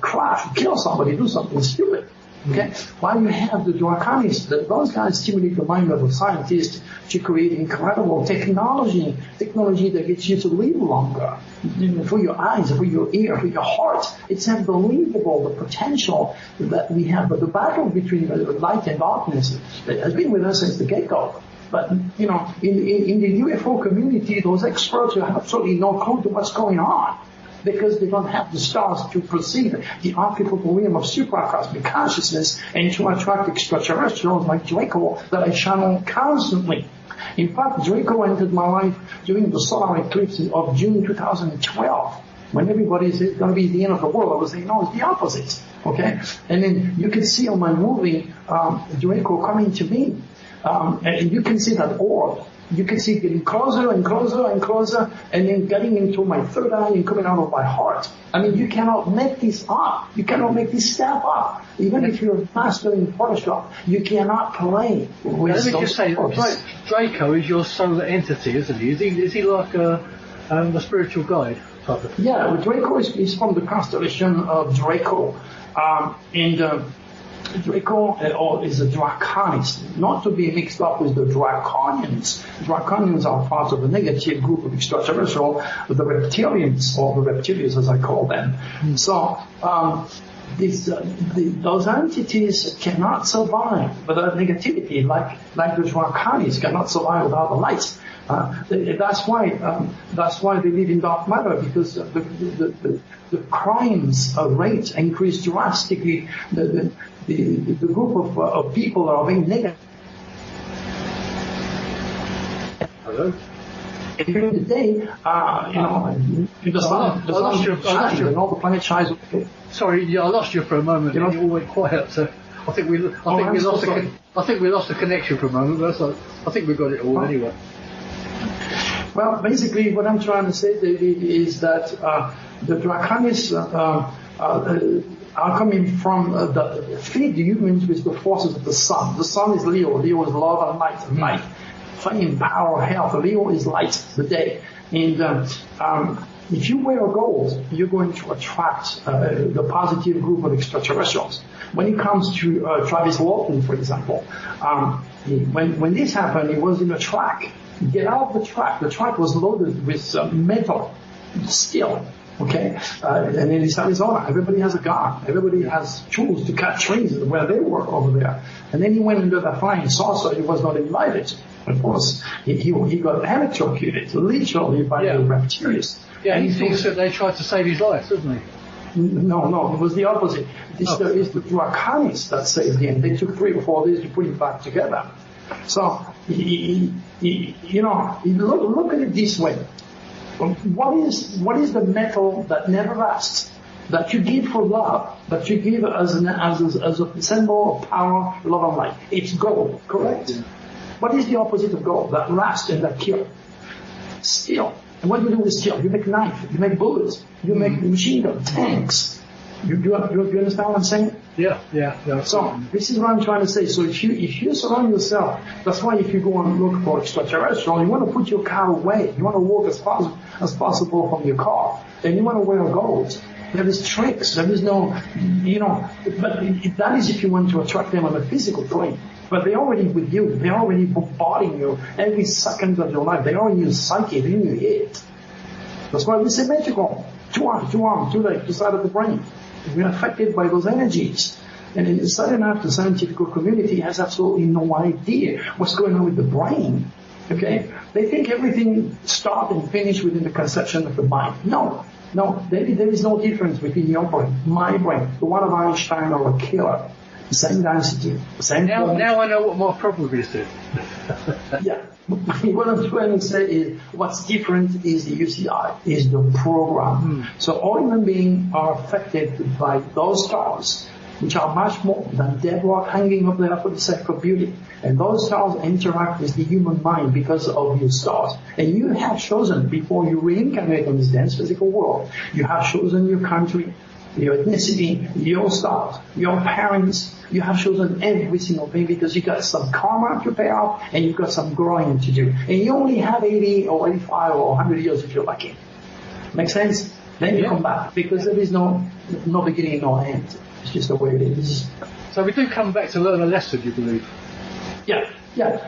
crash, kill somebody, do something stupid. Okay, while you have the Draconis, those guys stimulate the mind of a scientist to create incredible technology that gets you to live longer. For your eyes, for your ear, for your heart. It's unbelievable, the potential that we have. But the battle between light and darkness has been with us since the get-go. But, you know, in the UFO community, those experts have absolutely no clue to what's going on, because they don't have the stars to perceive the archetypal realm of supracosmic consciousness and to attract extraterrestrials like Draco that I channel constantly. In fact, Draco entered my life during the solar eclipse of June 2012, when everybody said it's going to be the end of the world. I was saying, no, it's the opposite. Okay? And then you can see on my movie, Draco coming to me. And you can see that orb. You can see it getting closer and closer and closer, and then getting into my third eye and coming out of my heart. I mean, you cannot make this up. You cannot make this step up. Even if you're a master in Photoshop, you cannot play with Let me just say, Draco is your solar entity, isn't he? Is he like a spiritual guide type of thing? Yeah, Draco is from the constellation of Draco. Draco is a Draconist, not to be mixed up with the Draconians. Draconians are part of a negative group of extraterrestrial, the reptilians, or the reptilians as I call them. So, those entities cannot survive without negativity, like the Draconists cannot survive without the light. That's why they live in dark matter, because the crimes rate increase drastically. The group of people that are being negative. Hello? During the day, the sun and all the planets shines. Sorry, yeah, I lost you for a moment. You all went quiet. So I think we lost the connection for a moment. But I think we got it all anyway. Well, basically, what I'm trying to say, David, is that the Draconists are coming from feed the humans with the forces of the sun. The sun is Leo. Leo is love and light and life, fame, power, health. Leo is light, the day. And if you wear gold, you're going to attract the positive group of extraterrestrials. When it comes to Travis Walton, for example, when this happened, he was in a track. Get out of the track. The track was loaded with metal, steel. Okay, and in Arizona, everybody has a gun. Everybody has tools to cut trees where they were over there. And then he went into the flying saucer. He was not invited. Of course, he got electrocuted, literally by the reptilians. Yeah, he thinks that they tried to save his life, doesn't he? No, it was the opposite. It's the Draconists that saved him. They took 3 or 4 days to put him back together. So, look at it this way. What is the metal that never lasts? That you give for love, that you give as a symbol of power, love, and light. It's gold, correct? Yeah. What is the opposite of gold? That lasts and that kills. Steel. And what do you do with steel? You make knife, you make bullets, you make machine gun, tanks. You understand what I'm saying? Yeah. So this is what I'm trying to say. So if you surround yourself, that's why if you go and look for extraterrestrial, you want to put your car away. You want to walk as far as possible from your car, and you want to wear gold. There is tricks. There is no, but that is if you want to attract them on a physical plane. But they're already with you. They're already bombarding you every second of your life. They're already in your psyche. They're in your head. That's why we say magical. 2 arms, 2 legs, 2 sides of the brain. We're affected by those energies. And in sudden enough, the scientific community has absolutely no idea what's going on with the brain. Okay? They think everything starts and finishes within the conception of the mind. No, there is no difference between your brain, my brain, the one of Einstein or a killer. Same density, same. Now I know what my problem is then. Yeah. What I'm trying to say is what's different is the UCI, is the program. So all human beings are affected by those stars, which are much more than dead rock hanging up there for the sake of beauty. And those stars interact with the human mind because of your stars. And you have chosen, before you reincarnate on this dense physical world, you have chosen your country, your ethnicity, your stars, your parents. You have chosen every single thing because you got some karma to pay off and you've got some growing to do. And you only have 80 or 85 or 100 years if you're lucky. Make sense? Then you come back because there is no beginning, no end. It's just the way it is. So we do come back to learn a lesson, you believe? Yeah.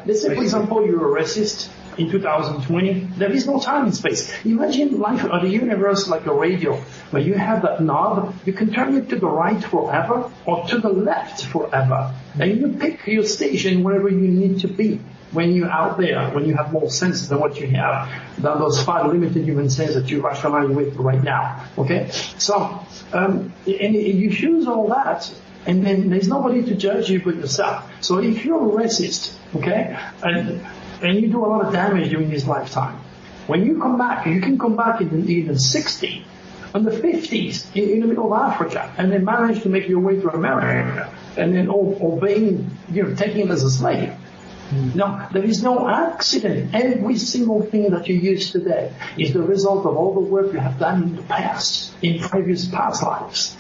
Let's say, for example, you're a racist in 2020. There is no time and space. Imagine life or the universe like a radio, where you have that knob, you can turn it to the right forever or to the left forever. And you pick your station wherever you need to be. When you're out there, when you have more senses than what you have, than those 5 limited human senses that you rationalize with right now. Okay? So, and you choose all that, and then there's nobody to judge you but yourself. So if you're a racist, okay, and you do a lot of damage during this lifetime, when you come back, you can come back in the 60s, in the 50s, in the middle of Africa, and then manage to make your way to America, and then obeying, taking it as a slave. No, there is no accident. Every single thing that you use today is the result of all the work you have done in the past, in previous past lives.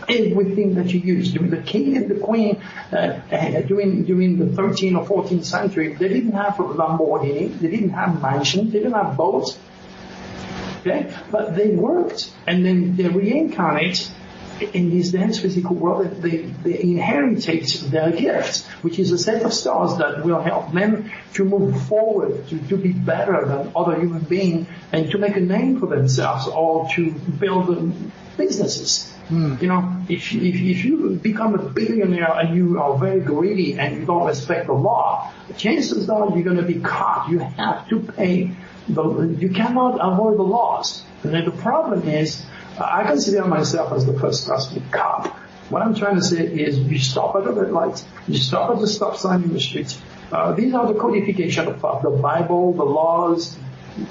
Everything that you use, during the king and the queen, during the 13th or 14th century, they didn't have a Lamborghini, they didn't have mansions, they didn't have boats. Okay, but they worked, and then they reincarnate in this dense physical world. They inherited their gift, which is a set of stars that will help them to move forward, to be better than other human beings, and to make a name for themselves or to build businesses. If you become a billionaire and you are very greedy and you don't respect the law, chances are you're going to be caught. You have to pay. You cannot avoid the laws. And then the problem is, I consider myself as the first class cop. What I'm trying to say is, you stop at the red light, you stop at the stop sign in the street. These are the codification of the Bible, the laws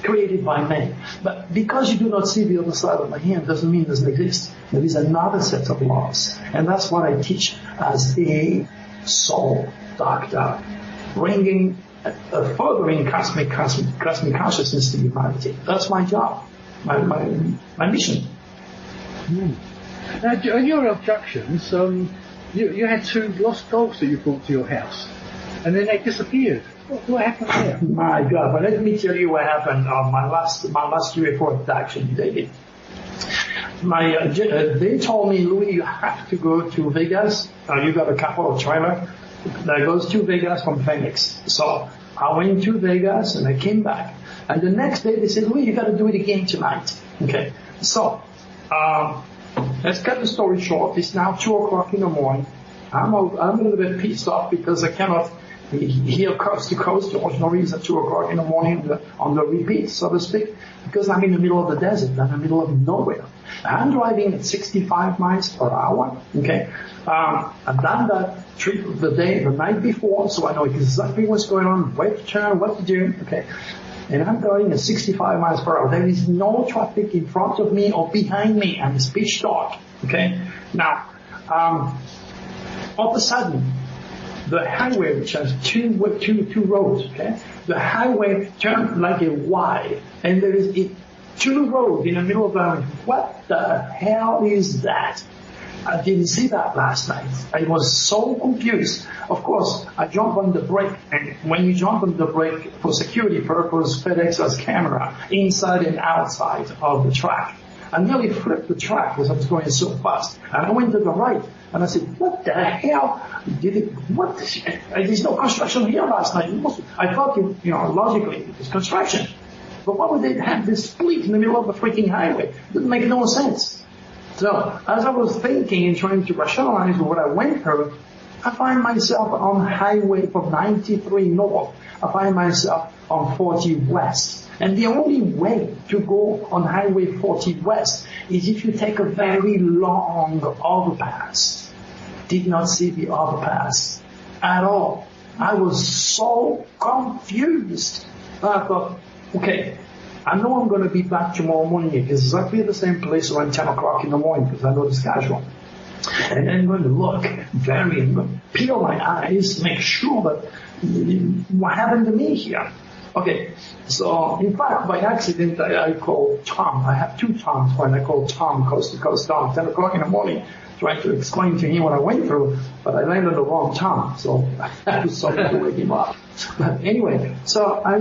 created by man. But because you do not see the other side of my hand doesn't mean it doesn't exist. There is another set of laws. And that's what I teach as a soul doctor, bringing furthering cosmic consciousness to humanity. That's my job, my mission. Now, in your abductions, you had 2 lost dogs that you brought to your house, and then they disappeared. What happened there? My God! But let me tell you what happened on my last UFO abduction, David. They told me, Louis, you have to go to Vegas. You got a couple of trailers that goes to Vegas from Phoenix. So I went to Vegas and I came back. And the next day they said, Louis, you got to do it again tonight. Okay. So let's cut the story short. It's now 2:00 in the morning. I'm a little bit pissed off because I cannot hear coast to coast. There was no reason at 2:00 in the morning on the repeat, so to speak, because I'm in the middle of the desert. I'm in the middle of nowhere. I'm driving at 65 miles per hour. Okay. I've done that trip the night before, so I know exactly what's going on, where to turn, what to do. Okay. And I'm going at 65 miles per hour. There is no traffic in front of me or behind me, and it's pitch dark. Okay. Now, all of a sudden, the highway, which has two roads, okay, the highway turned like a Y, and there is 2 roads in the middle of the. What the hell is that? I didn't see that last night. I was so confused. Of course, I jumped on the brake, and when you jump on the brake for security purpose, FedEx has camera inside and outside of the track. I nearly flipped the track because I was going so fast. And I went to the right, and I said, what the hell? There's no construction here last night. I thought, logically, it's construction. But why would they have this split in the middle of the freaking highway? It didn't make no sense. So, as I was thinking and trying to rationalize what I went through, I find myself on highway from 93 north. I find myself on 40 west. And the only way to go on highway 40 west is if you take a very long overpass. Did not see the overpass at all. I was so confused. I thought, okay, I know I'm going to be back tomorrow morning because exactly at the same place around 10 o'clock in the morning because I know the schedule. And then I'm going to look peel my eyes, make sure that what happened to me here. Okay, so in fact, by accident, I called Tom. I have two Toms when I called Tom, coast to coast Tom, 10 o'clock in the morning, trying to explain to him what I went through, but I landed the wrong Tom, so I was sorry to wake him up. But anyway, so I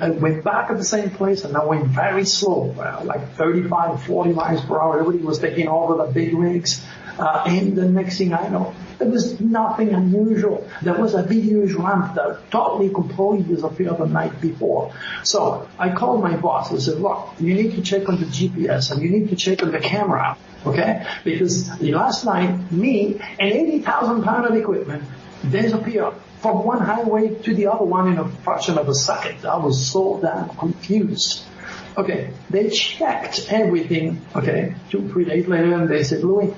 went back at the same place and I went very slow, like 35, 40 miles per hour. Everybody was taking over the big rigs. And the next thing I know, there was nothing unusual. There was a big huge ramp that totally completely disappeared the night before. So I called my boss. I said, look, you need to check on the GPS and you need to check on the camera, okay? Because last night, me and 80,000 pounds of equipment disappeared from one highway to the other one in a fraction of a second. I was so damn confused. Okay, they checked everything, okay, 2-3 days later, and they said, Louis,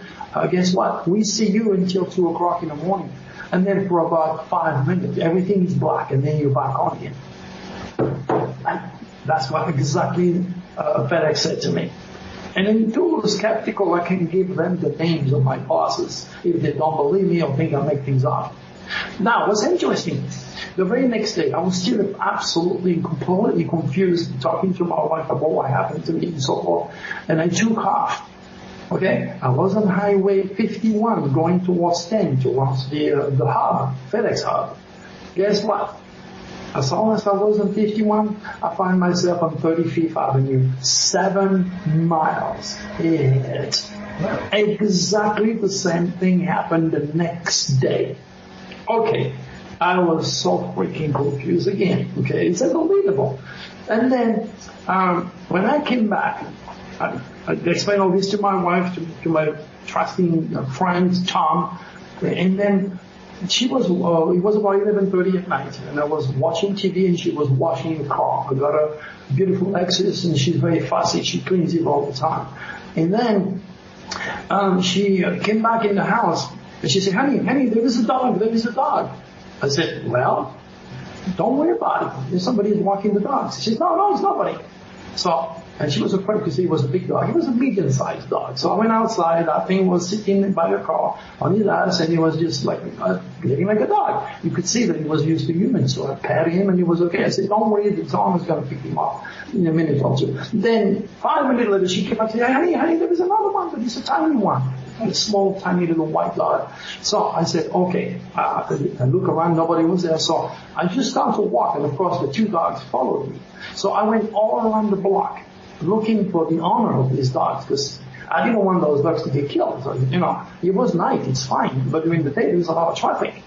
guess what? We see you until 2 o'clock in the morning. And then for about 5 minutes, everything is black, and then you're back on again. And that's what exactly FedEx said to me. And then too skeptical, I can give them the names of my bosses if they don't believe me or think I make things up. Now, what's interesting, the very next day, I was still absolutely, completely confused, talking to my wife about what happened to me and so forth. And I took off. Okay, I was on Highway 51 going towards 10, towards the hub, FedEx hub. Guess what? As soon as I was on 51, I find myself on 35th Avenue, 7 miles ahead. Exactly the same thing happened the next day. Okay, I was so freaking confused again. Okay, it's unbelievable. And then when I came back, I explained all this to my wife, to my trusting friend Tom, and then she was. It was about 11:30 at night, and I was watching TV, and she was washing the car. I got a beautiful Lexus, and she's very fussy. She cleans it all the time. And then she came back in the house. And she said, honey, there is a dog. I said, well, don't worry about it. Somebody is walking the dog. She said, no, it's nobody. So, and she was afraid because he was a big dog. He was a medium-sized dog. So I went outside. That thing was sitting by the car on his ass, and he was just like living like a dog. You could see that he was used to humans. So I patted him, and he was okay. I said, don't worry, the Tom is going to pick him up in a minute or two. Then 5 minutes later, she came up and said, honey, there is another one, but it's a tiny one. A small, tiny little white dog. So I said, okay. I look around, nobody was there. So I just started to walk, and of course the two dogs followed me. So I went all around the block looking for the owner of these dogs, because I didn't want those dogs to get killed. So, it was night, it's fine, but during the day there was a lot of traffic.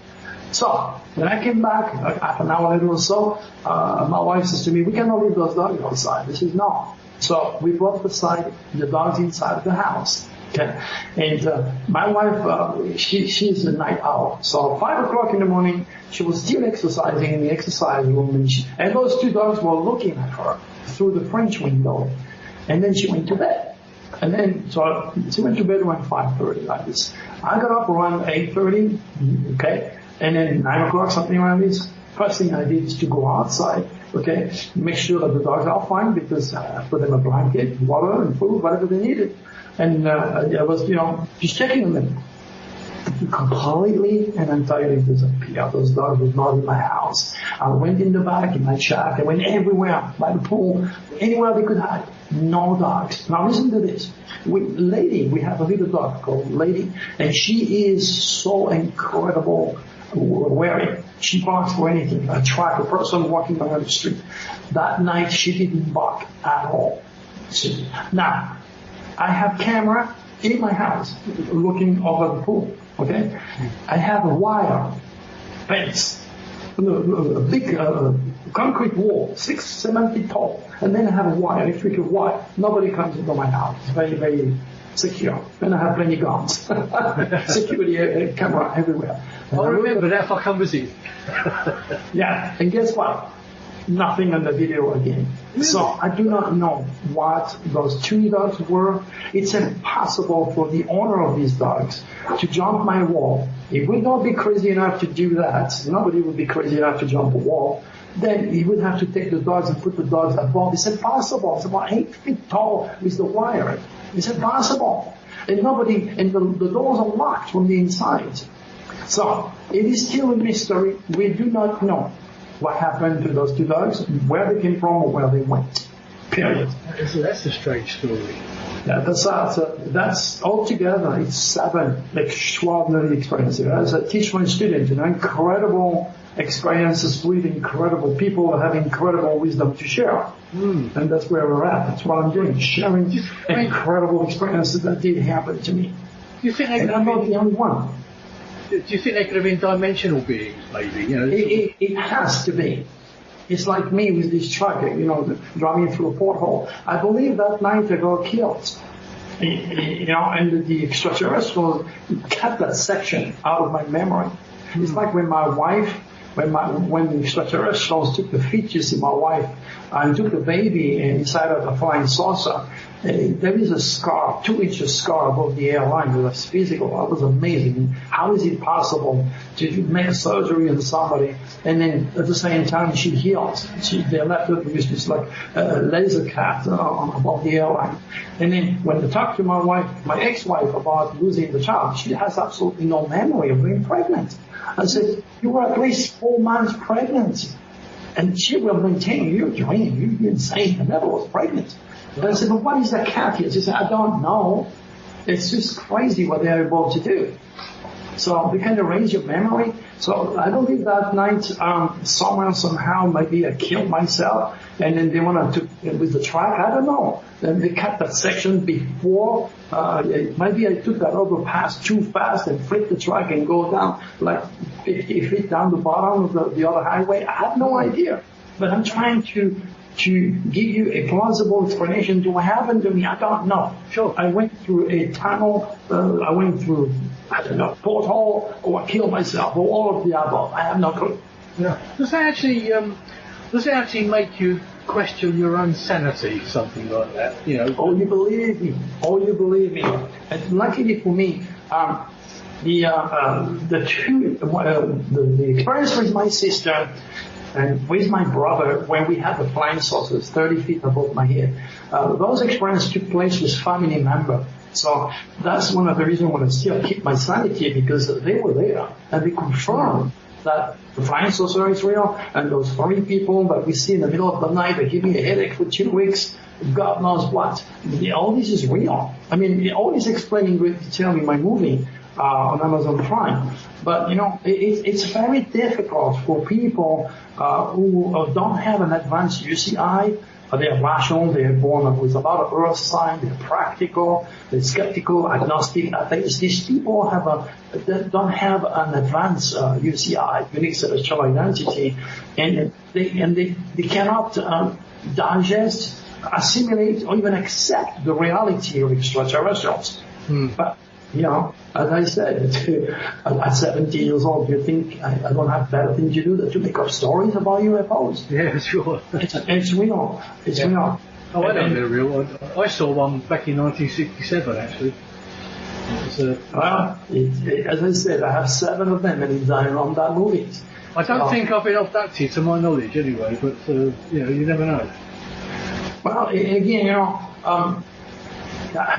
So when I came back, half an hour later or so, my wife says to me, we cannot leave those dogs outside. I said, no. So we brought the dogs inside the house. Okay, and my wife, she's a night owl. So 5 o'clock in the morning, she was still exercising in the exercise room, and those two dogs were looking at her through the French window. And then she went to bed. And then, so she went to bed around 5:30 like this. I got up around 8:30, okay, and then 9 o'clock, something around this. First thing I did is to go outside, okay, make sure that the dogs are fine, because I put them a blanket, water, and food, whatever they needed. And I was, just checking on them. Completely and entirely disappeared. Those dogs were not in my house. I went in the back, in my shack. I went everywhere, by the pool, anywhere they could hide. No dogs. Now listen to this. We have a little dog called Lady, and she is so incredible wearing. She barks for anything. I track a person walking around the street. That night she didn't bark at all. Now, I have camera in my house looking over the pool, okay? I have a wire fence, a big concrete wall, 6-7 feet tall, and then I have a wire, electrical wire. Nobody comes into my house. It's very, very secure. And I have plenty guns. Security camera everywhere. And I remember that if I come visit. Yeah, and guess what? Nothing on the video again. Really? So I do not know what those 2 dogs were. It's impossible for the owner of these dogs to jump my wall. He would not be crazy enough to do that. Nobody would be crazy enough to jump a wall. Then he would have to take the dogs and put the dogs above. It's impossible. It's about 8 feet tall with the wire. It's impossible. And the doors are locked from the inside. So it is still a mystery. We do not know what happened to those 2 dogs, where they came from or where they went. Period. That's a strange story. Yeah, that's altogether, it's 7 extraordinary experiences. As I teach my students, incredible experiences with incredible people who have incredible wisdom to share. And that's where we're at. That's what I'm doing, sharing incredible experiences that did happen to me. And I'm not the only one. Do you think they could have been dimensional beings, maybe? It has to be. It's like me with this truck, driving through a porthole. I believe that night I got killed. And the extraterrestrials cut that section out of my memory. It's like when my wife, when the extraterrestrials took the fetus in my wife and took the baby inside of the flying saucer, there is a scar, 2-inch scar above the airline. It was physical. That was amazing. How is it possible to make surgery on somebody and then at the same time she heals? They left it with this laser cut above the airline. And then when they talked to my ex-wife about losing the child, she has absolutely no memory of being pregnant. I said, you were at least 4 months pregnant. And she will maintain, you're dreaming, you're insane. I never was pregnant. But I said, but what is that cat here? She said, I don't know. It's just crazy what they're able to do. So they kind of raise your memory. So I believe that night, somewhere, somehow, maybe I killed myself, and then they wanted to, with the track, I don't know. Then they cut that section before, maybe I took that overpass too fast and flipped the track and go down like 50 feet down the bottom of the other highway. I have no idea. But I'm trying to give you a plausible explanation to what happened to me. I don't know. Sure. I went through a tunnel, I went through, I don't know, porthole, or I killed myself, or all of the above. I have no clue. Yeah. Does it actually make you question your own sanity, something like that? Oh, you believe me. And luckily for me, the experience with my sister and with my brother, when we had the flying saucers 30 feet above my head, those experiences took place with family members. So that's one of the reasons why I still keep my sanity, because they were there and they confirmed that the flying saucer is real, and those 3 people that we see in the middle of the night, they give me a headache for 2 weeks, God knows what. All this is real. I mean, all this explaining in great detail in my movie on Amazon Prime. But, it's very difficult for people who don't have an advanced UCI. They're rational, they're born with a lot of earth sign, they're practical, they're skeptical, agnostic, atheist. These people don't have an advanced UCI, unique celestial identity, and they cannot digest, assimilate, or even accept the reality of extraterrestrials. But, as I said, at 70 years old, you think I don't have better things to do than to make up stories about UFOs? Yeah, sure. It's real. It's real. Oh, I know they're real. I saw one back in 1967, actually. As I said, I have 7 of them, and it's on that movies. I don't think I've been abducted, to my knowledge, anyway. But you never know. Well, again,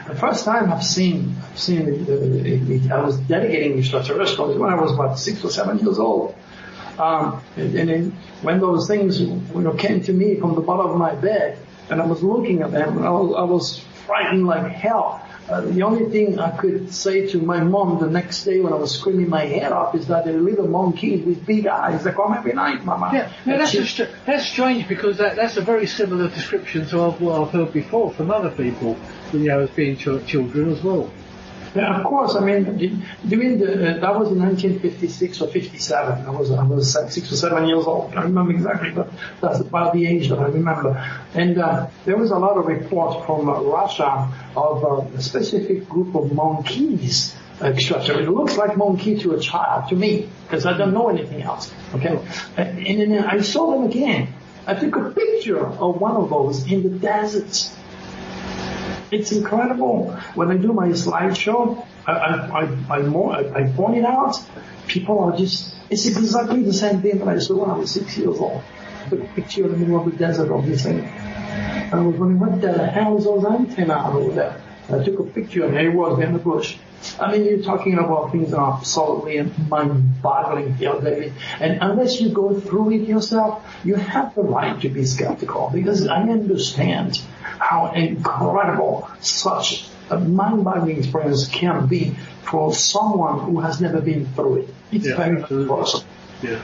the first time I've seen it, I was dedicating extraterrestrials when I was about 6 or 7 years old. And then when those things came to me from the bottom of my bed, and I was looking at them, I was frightened like hell. The only thing I could say to my mom the next day when I was screaming my head off is that they're little monkeys with big eyes. They come every night, Mama. Yeah, that's strange, because that's a very similar description to what I've heard before from other people, as being children as well. Yeah, of course. I mean, during that was in 1956 or 57. I was 6 or 7 years old. I can't remember exactly, but that's about the age that I remember. And there was a lot of reports from Russia of a specific group of monkeys. Extraterrestrial. It looks like monkey to a child, to me, because I don't know anything else. Okay, and then I saw them again. I took a picture of one of those in the desert. It's incredible. When I do my slideshow, I point it out. People are just, it's exactly the same thing that I saw when I was 6 years old. I took a picture in the middle of the desert of this thing. I was wondering, what the hell is those antennas over there? I took a picture and there it was in the bush. I mean, you're talking about things that are absolutely mind-boggling here, David. And unless you go through it yourself, you have the right to be skeptical, because I understand how incredible such a mind-boggling experience can be for someone who has never been through it. It's very awesome. Yeah.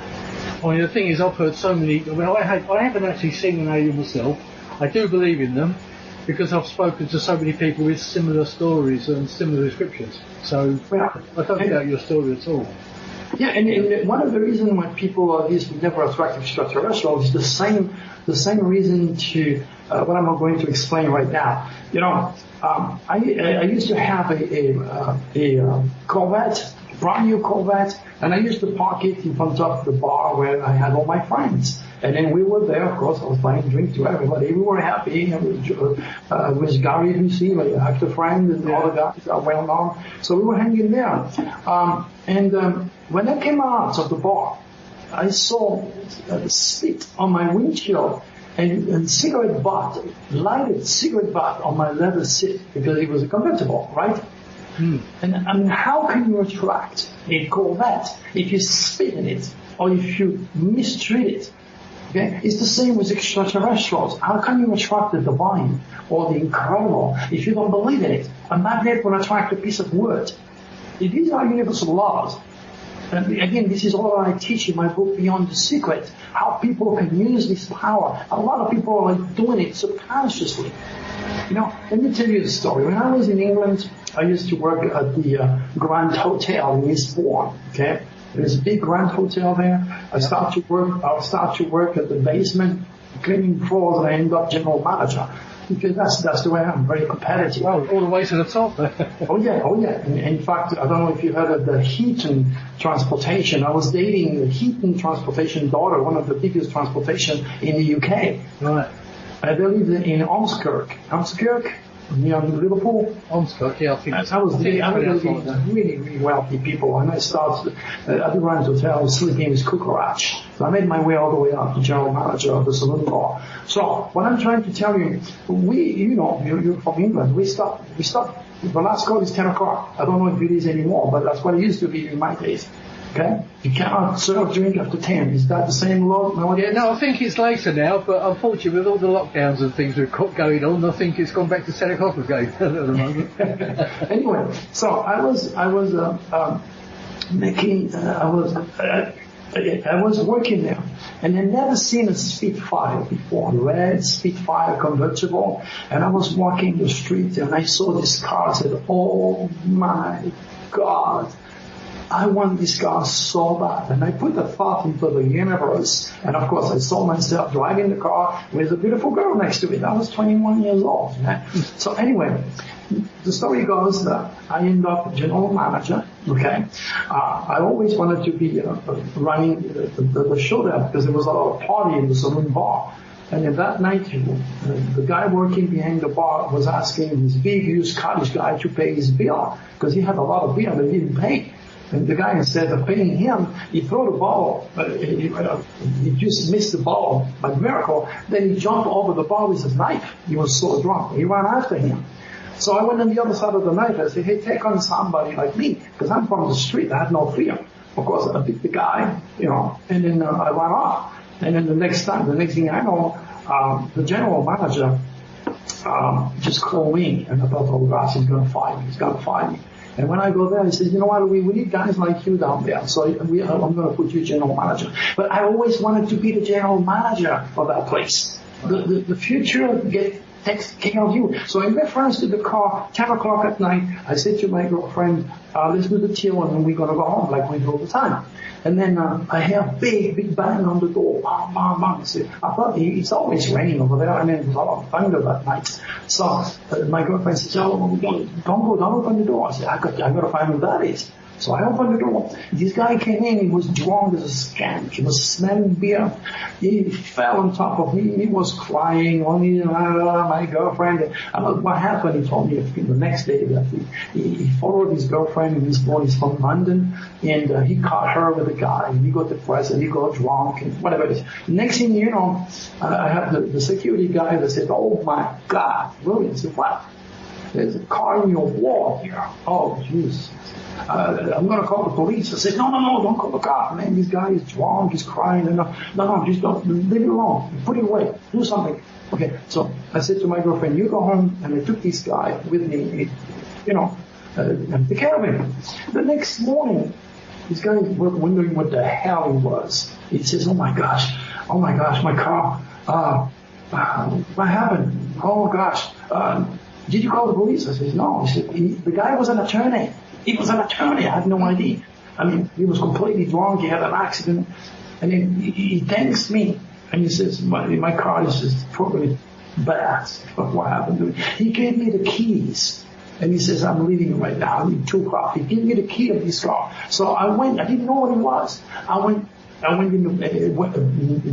I mean, the thing is, I've heard so many. I mean, I haven't actually seen an alien myself. I do believe in them, because I've spoken to so many people with similar stories and similar descriptions. So I don't doubt your story at all. Yeah, and one of the reasons why people are these never attract extraterrestrials is the same reason to what I'm going to explain right now. You know, I used to have a Corvette, brand new Corvette, and I used to park it in front of the bar where I had all my friends. And then we were there, of course, I was buying drink to everybody. We were happy. With Gary Lucy, my actor friend, and all the guys are well known. So we were hanging there. When I came out of the bar, I saw a spit on my windshield and cigarette butt, lighted cigarette butt on my leather seat, because it was a convertible, right? And I mean, how can you attract a Corvette if you spit in it or if you mistreat it? Okay? It's the same with extraterrestrials. How can you attract the divine or the incredible if you don't believe in it? A magnet will attract a piece of wood. These are universal laws. And again, this is all I teach in my book, Beyond the Secret, how people can use this power. A lot of people are doing it subconsciously. You know, let me tell you the story. When I was in England, I used to work at the Grand Hotel in Eastbourne. Okay, there's a big Grand Hotel there. I start to work at the basement, cleaning floors, and I end up general manager. Because that's the way I am, very competitive. Well, all the way to the top. Oh yeah. In fact, I don't know if you heard of the Heaton Transportation. I was dating the Heaton Transportation daughter, one of the biggest transportation in the UK. Right. They lived in Ormskirk, near Liverpool. Ormskirk, yeah, I think. I was really wealthy people, and I started at the Grand Hotel sleeping with Kukarach. So I made my way all the way up to general manager of the saloon bar. So what I'm trying to tell you, you're from England. We stop. The last call is 10 o'clock. I don't know if it is anymore, but that's what it used to be in my days. Okay? You cannot serve drink after 10. Is that the same law nowadays? Yeah, no, I think it's later now, but unfortunately with all the lockdowns and things we've got going on, I think it's gone back to 10 o'clock again at the moment. Anyway, so I was working there, and I'd never seen a Spitfire before, a red Spitfire convertible, and I was walking the street and I saw this car. I said, oh my God, I want this car so bad. And I put the thought into the universe, and of course I saw myself driving the car with a beautiful girl next to it. I was 21 years old. So anyway, the story goes that I ended up general manager. Okay, I always wanted to be running the show there, because there was a lot of party in the saloon bar. And then that night, the guy working behind the bar was asking this big, huge Scottish guy to pay his bill, because he had a lot of bill that he didn't pay. And the guy, instead of paying him, he threw the ball. He just missed the ball by miracle. Then he jumped over the bar with his knife. He was so drunk. He ran after him. So I went on the other side of the knife. I said, hey, take on somebody like me, because I'm from the street. I had no fear. Of course, I beat the guy, and then I ran off. And then the next thing I know, the general manager just called me, and I thought, oh gosh, he's going to fight me. He's going to fight me. And when I go there, he says, you know what, we need guys like you down there. So I'm going to put you general manager. But I always wanted to be the general manager of that place. The future takes care of you. So in reference to the car, 10 o'clock at night, I said to my girlfriend, let's do the chill and then we're going to go home like we do all the time. And then I hear a big bang on the door. Bang, bang, bang. So I thought it's always raining over there. I mean, there's a lot of thunder that night. So my girlfriend says, oh, don't open the door. I said, I got to find who that is. So I opened the door. This guy came in. He was drunk as a skank. He was smelling beer. He fell on top of me. He was crying. My girlfriend. What happened? He told me the next day that he followed his girlfriend. And his boy is from London, and he caught her with a guy. And he got depressed and he got drunk and whatever it is. Next thing you know, I had the security guy that said, "Oh my God, really?" I said, "What? There's a car in your wall here." Oh, jeez. I'm going to call the police. I said, no, don't call the cop. Man, this guy is drunk, he's crying. No, just don't, leave it alone. Put it away. Do something. Okay, so I said to my girlfriend, you go home, and I took this guy with me, and take care of him. The next morning, this guy was wondering what the hell he was. He says, oh my gosh, my car, what happened? Oh gosh, did you call the police? I said, no. He said, the guy was an attorney. He was an attorney. I had no idea. I mean, he was completely drunk. He had an accident. And then he thanks me. And he says, my car is just probably bad. What happened to me? He gave me the keys. And he says, I'm leaving right now. I need 2 o'clock. He gave me the key of his car. So I went. I didn't know what it was. I went in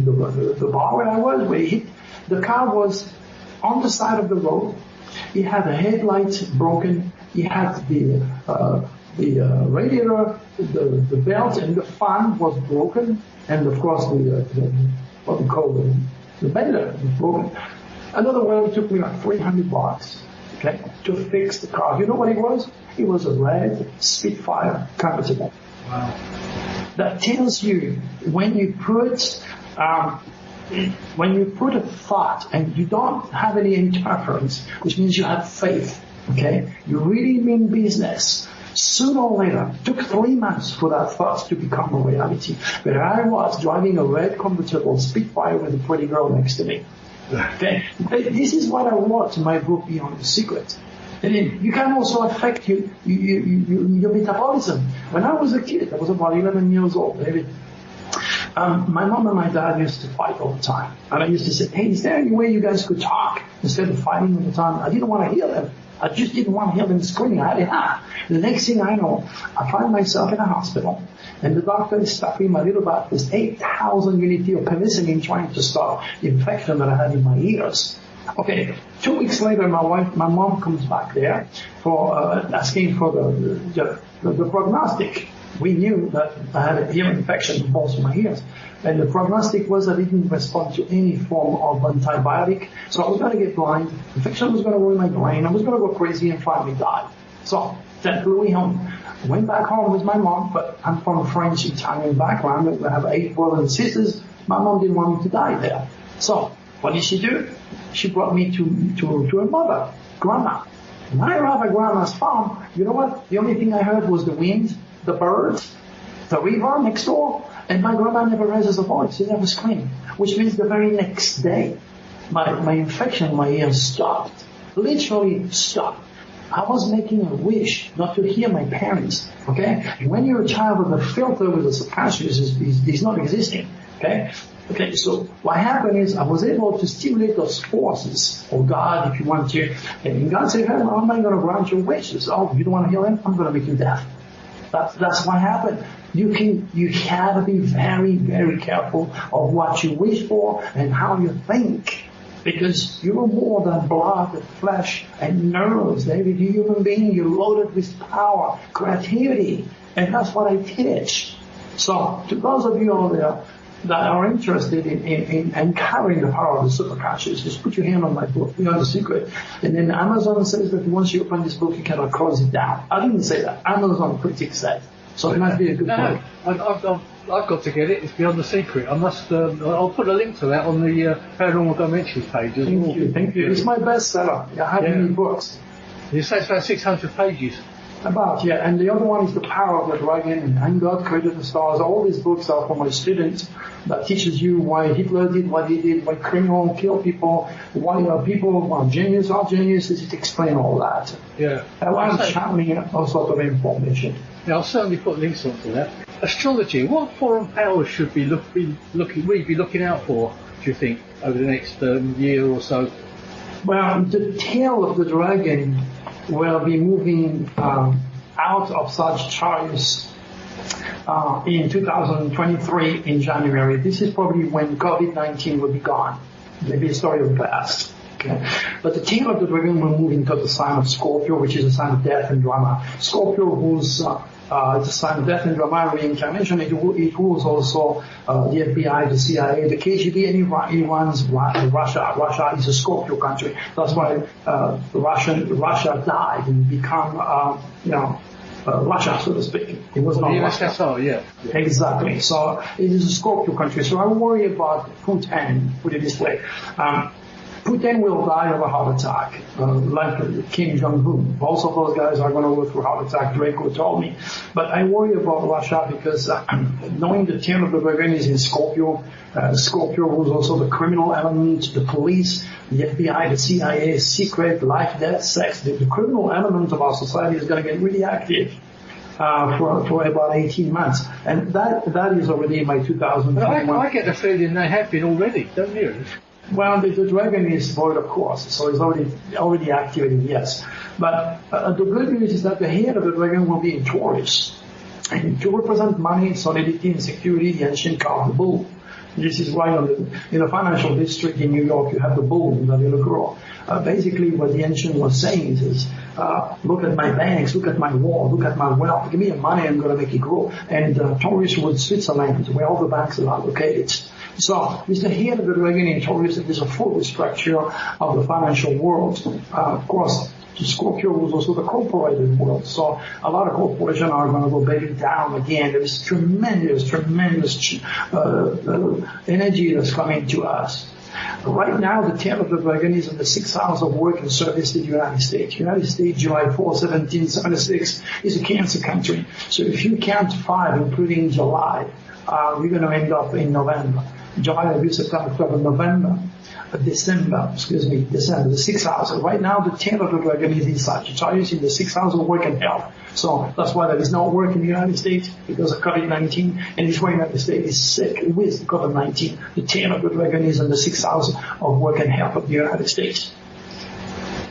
the bar where I was, where he hit. The car was on the side of the road. He had the headlights broken. He had the radiator, the belt, and the fan was broken, and of course the what we call the bender was broken. Another one took me like $300, okay, to fix the car. You know what it was? It was a red Spitfire convertible. Wow. That tells you when you put a thought and you don't have any interference, which means you have faith. Okay, you really mean business. Sooner or later, it took 3 months for that thought to become a reality. But I was driving a red convertible Spitfire with a pretty girl next to me. Okay, this is what I wrote in my book Beyond the Secret. And then you can also affect your metabolism. When I was a kid, I was about 11 years old, maybe. My mom and my dad used to fight all the time. And I used to say, hey, is there any way you guys could talk instead of fighting all the time? I didn't want to hear them. I just didn't want to hear them screaming. I had enough. The next thing I know, I find myself in a hospital, and the doctor is stuffing my little butt with 8,000 units of penicillin trying to stop the infection that I had in my ears. Okay, 2 weeks later, my mom comes back there for asking for the prognostic. We knew that I had a ear infection in both of my ears. And the prognostic was I didn't respond to any form of antibiotic. So I was going to get blind. Infection was going to ruin my brain. I was going to go crazy and finally die. So that blew me home. I went back home with my mom, but I'm from a French-Italian background. I have 8 brothers and sisters. My mom didn't want me to die there. So what did she do? She brought me to her mother, Grandma. When I arrived at Grandma's farm, you know what? The only thing I heard was the wind, the birds, the river next door, and my grandma never raises a voice. She never screamed, which means the very next day, my infection in my ears stopped. Literally stopped. I was making a wish not to hear my parents, okay? And when you're a child with a filter with a subconscious, is not existing, okay? Okay, so what happened is I was able to stimulate those forces, or God, if you want to, and God said, hey, how am I going to grant your wishes? Oh, you don't want to hear them? I'm going to make you deaf. That's what happened. You have to be very, very careful of what you wish for and how you think. Because you're more than blood and flesh and nerves. Every human being, you're loaded with power, creativity. And that's what I teach. So, to those of you out there that are interested in uncovering the power of the superconscious, just put your hand on my book, Beyond the Secret. And then Amazon says that once you open this book, you cannot close it down. I didn't say that. Amazon critics said. So it might be a good book. I've got to get it. It's Beyond the Secret. I must. I'll put a link to that on the Paranormal Dimensions page as well. Thank you. It's my bestseller. I have many books. You say it's about 600 pages. And the other one is The Power of the Dragon and God Created the Stars. All these books are for my students that teaches you why Hitler did what he did, why criminals kill people, why geniuses are geniuses. It explains all that. Yeah. I'm channeling all sort of information. Yeah, I'll certainly put links onto that. Astrology, what foreign powers should we be looking out for, do you think, over the next year or so? Well, the tail of the dragon will be moving out of Sagittarius in 2023 in January. This is probably when COVID-19 will be gone. Maybe a story of the past. Okay. But the tail of the dragon will move into the sign of Scorpio, which is a sign of death and drama. Scorpio rules the sign of death and drama and reincarnation. It rules also the FBI, the CIA, the KGB, and it runs Russia. Russia is a Scorpio country. That's why Russia died and become Russia, so to speak. It was not Russia. USSR, yeah. Exactly. So it is a Scorpio country. So I worry about Putin, put it this way. Putin will die of a heart attack, like Kim Jong-un. Both of those guys are going to go through a heart attack, Draco told me. But I worry about Russia because knowing the tail of the dragon is in Scorpio, Scorpio rules also the criminal element, the police, the FBI, the CIA, secret, life, death, sex. The criminal element of our society is going to get really active. For about 18 months. And that is already in my 2021. I get the feeling they have been already, don't you? Well, the dragon is void, of course, so it's already activating, yes. But the good news is that the head of the dragon will be in Taurus. And to represent money, solidity, and security, the ancient card, the bull. This is why in the financial district in New York, you have the bull that will grow. Basically, what the ancient was saying is, look at my banks, look at my wall, look at my wealth. Give me the money, I'm going to make it grow. And Taurus was Switzerland, where all the banks are located. So, with the head of the dragon in Taurus, it is a full restructure of the financial world. Of course, Scorpio was also the corporate world. So, a lot of corporations are going to go belly down again. There is tremendous energy that's coming to us. Right now, the tail of the dragon is in the 6th house of work and service in the United States. United States, July 4, 1776, is a Cancer country. So if you count 5, including July, you're going to end up in November. July, August, September, October, November, December, the 6th house. Right now, the tail of the dragon is in Sagittarius in the 6th house of work and health. So that's why there is no work in the United States because of COVID-19, and this why the United States is sick with COVID-19. The tail of the dragon is in the 6th house of work and health of the United States.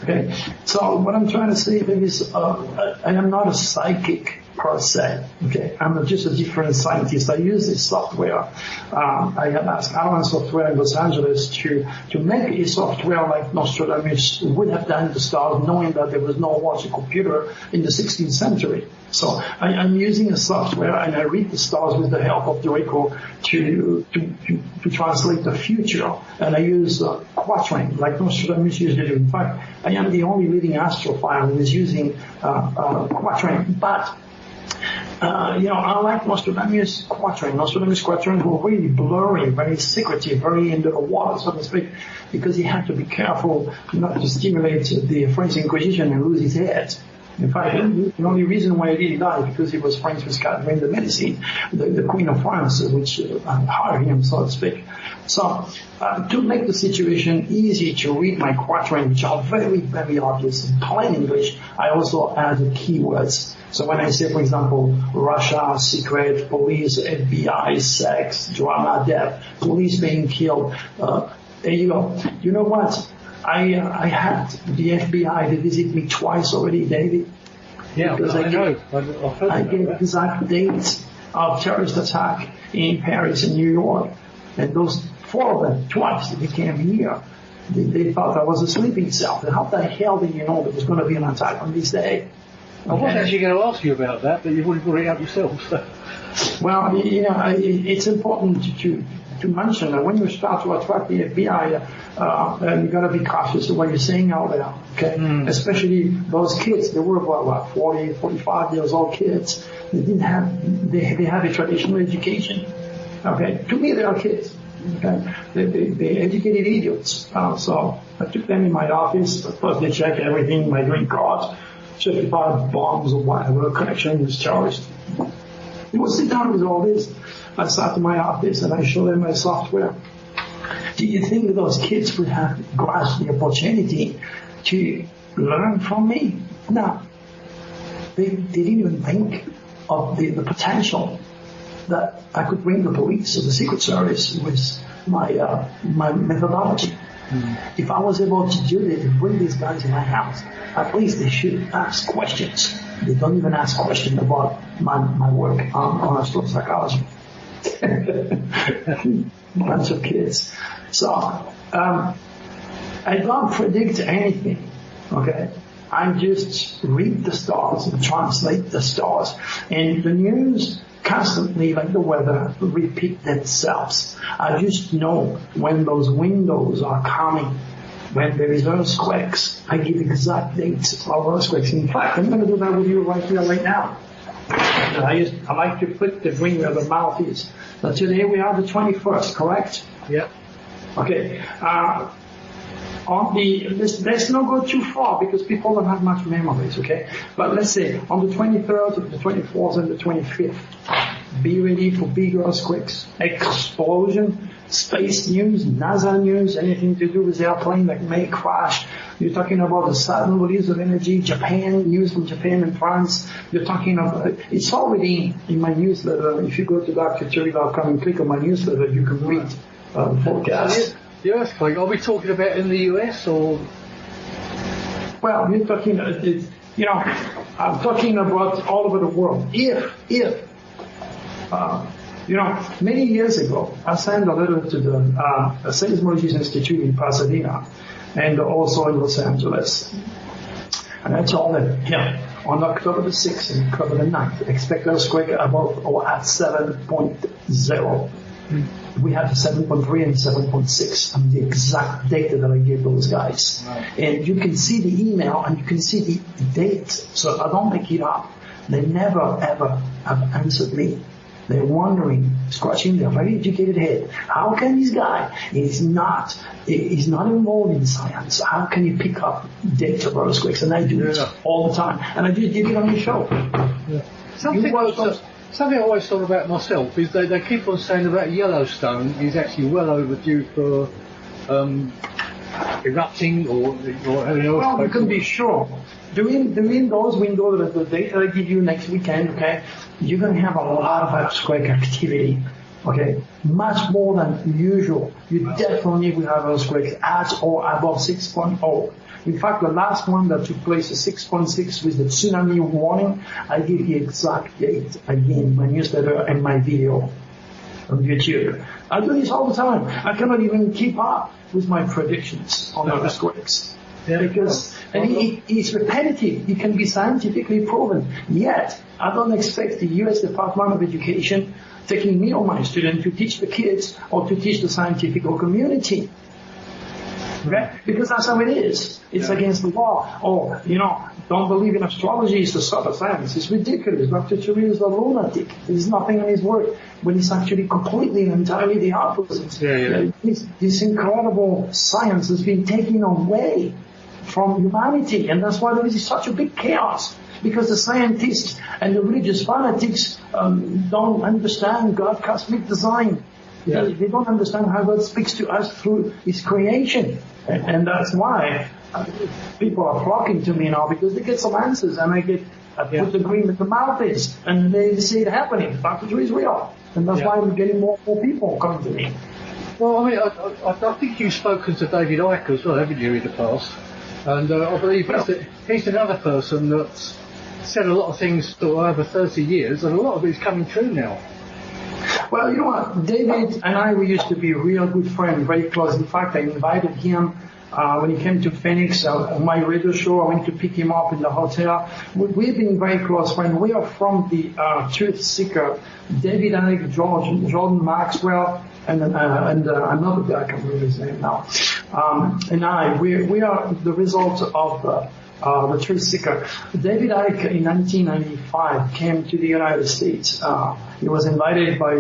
Okay, so what I'm trying to say is I am not a psychic per se. Okay, I'm just a different scientist. I use this software. I have asked Alan Software in Los Angeles to make a software like Nostradamus would have done at the start, knowing that there was no watch computer in the 16th century. So I'm using a software and I read the stars with the help of Draco to translate the future. And I use quatrain like Nostradamus used to do. In fact, I am the only leading astrophile who is using quatrain. But unlike Nostradamus quatrain were really blurry, very secretive, very into the water, so to speak, because he had to be careful not to stimulate the French Inquisition and lose his head. In fact, the only reason why he didn't die is because he was friends with Catherine de Medici, the Queen of France, which hired him, so to speak. So, to make the situation easy to read my quatrain, which are very, very obvious in plain English, I also added keywords. So when I say, for example, Russia, secret, police, FBI, sex, drama, death, police being killed, there you go. You know what? I had the FBI to visit me twice already, David. Yeah, because I gave exact dates of terrorist attack in Paris and New York. And those 4 of them, twice, they came here. They thought I was a sleeping cell. How the hell did you know there was going to be an attack on this day? I was actually going to ask you about that, but you've already brought it up yourself. So. Well, it's important to mention that when you start to attract the FBI, you got to be cautious of what you're saying out there, okay? Especially those kids. They were about 40, 45 years old kids. They had a traditional education, okay? To me, they are kids, okay? They educated idiots. So I took them in my office. First, they checked everything, my green card. certified bombs or whatever, connection with terrorists. He would sit down with all this. I sat in my office and I showed them my software. Do you think those kids would have grasped the opportunity to learn from me? No. They didn't even think of the potential that I could bring the police or the Secret Service with my methodology. If I was able to do this and bring these guys in my house, at least they should ask questions. They don't even ask questions about my work on astropsychology. Bunch of kids. So, I don't predict anything, okay? I just read the stars and translate the stars. And the news constantly, like the weather, repeat themselves. I just know when those windows are coming, when there is earthquakes. I give exact dates of earthquakes. In fact, I'm going to do that with you right here, right now. I like to put the ring where the mouth is. Now today we are the 21st, correct? Yeah. Okay. Let's not go too far because people don't have much memories, okay? But let's say on the 23rd, the 24th, and the 25th, be ready for big earthquakes, explosion, space news, NASA news, anything to do with the airplane that may crash. You're talking about the sudden release of energy, Japan, news from Japan and France. You're talking about, it's already in my newsletter. If you go to drturi.com and click on my newsletter, you can read forecasts. The earthquake, are we talking about in the US or? Well, you're talking, I'm talking about all over the world. Many years ago, I sent a letter to the Seismology Institute in Pasadena and also in Los Angeles. And I told them, on October the 6th and October the 9th, expect earthquake above or at 7.0. We have 7.3 and 7.6. And the exact data that I gave those guys. Right. And you can see the email and you can see the date. So I don't make it up. They never ever have answered me. They're wondering, scratching their very educated head. How can this guy is not involved in science? How can he pick up data of earthquakes? And I do it all the time. And I just did it on the show. Yeah. Something I always thought about myself is they keep on saying about Yellowstone is actually well overdue for erupting or having an earthquake. Well, you can be sure. During those windows, the data I give you next weekend, okay, you're going to have a lot of earthquake activity, okay, much more than usual. You definitely will have earthquakes at or above 6.0. In fact, the last one that took place is 6.6 with the tsunami warning. I give the exact date again, my newsletter and my video on YouTube. I do this all the time. I cannot even keep up with my predictions on earthquakes. Yeah. Because it's repetitive. It can be scientifically proven. Yet, I don't expect the U.S. Department of Education taking me or my student to teach the kids or to teach the scientific community. Okay? Because that's how it is. It's against the law. Or, don't believe in astrology. It's a sort of science. It's ridiculous. Dr. Turi is a lunatic. There's nothing in his work when it's actually completely and entirely the opposite. This incredible science has been taken away from humanity, and that's why there is such a big chaos, because the scientists and the religious fanatics don't understand God's cosmic design. They don't understand how God speaks to us through His creation, and that's why people are flocking to me now, because they get some answers, and I put the green with the mouth is, and they see it happening. Dr. Turi is real, and that's why we're getting more people coming to me. Well, I mean, I think you've spoken to David Icke as well, haven't you, in the past? And I believe he's another person that's said a lot of things for over 30 years, and a lot of it's coming true now. Well, you know what? David and I, we used to be real good friends, very close. In fact, I invited him when he came to Phoenix on my radio show. I went to pick him up in the hotel. We've been very close friends. We are from the Truth Seeker. David Icke, Jordan Maxwell, and another guy, I can't remember his name now. And we are the result of the truth seeker. David Icke in 1995 came to the United States. He was invited by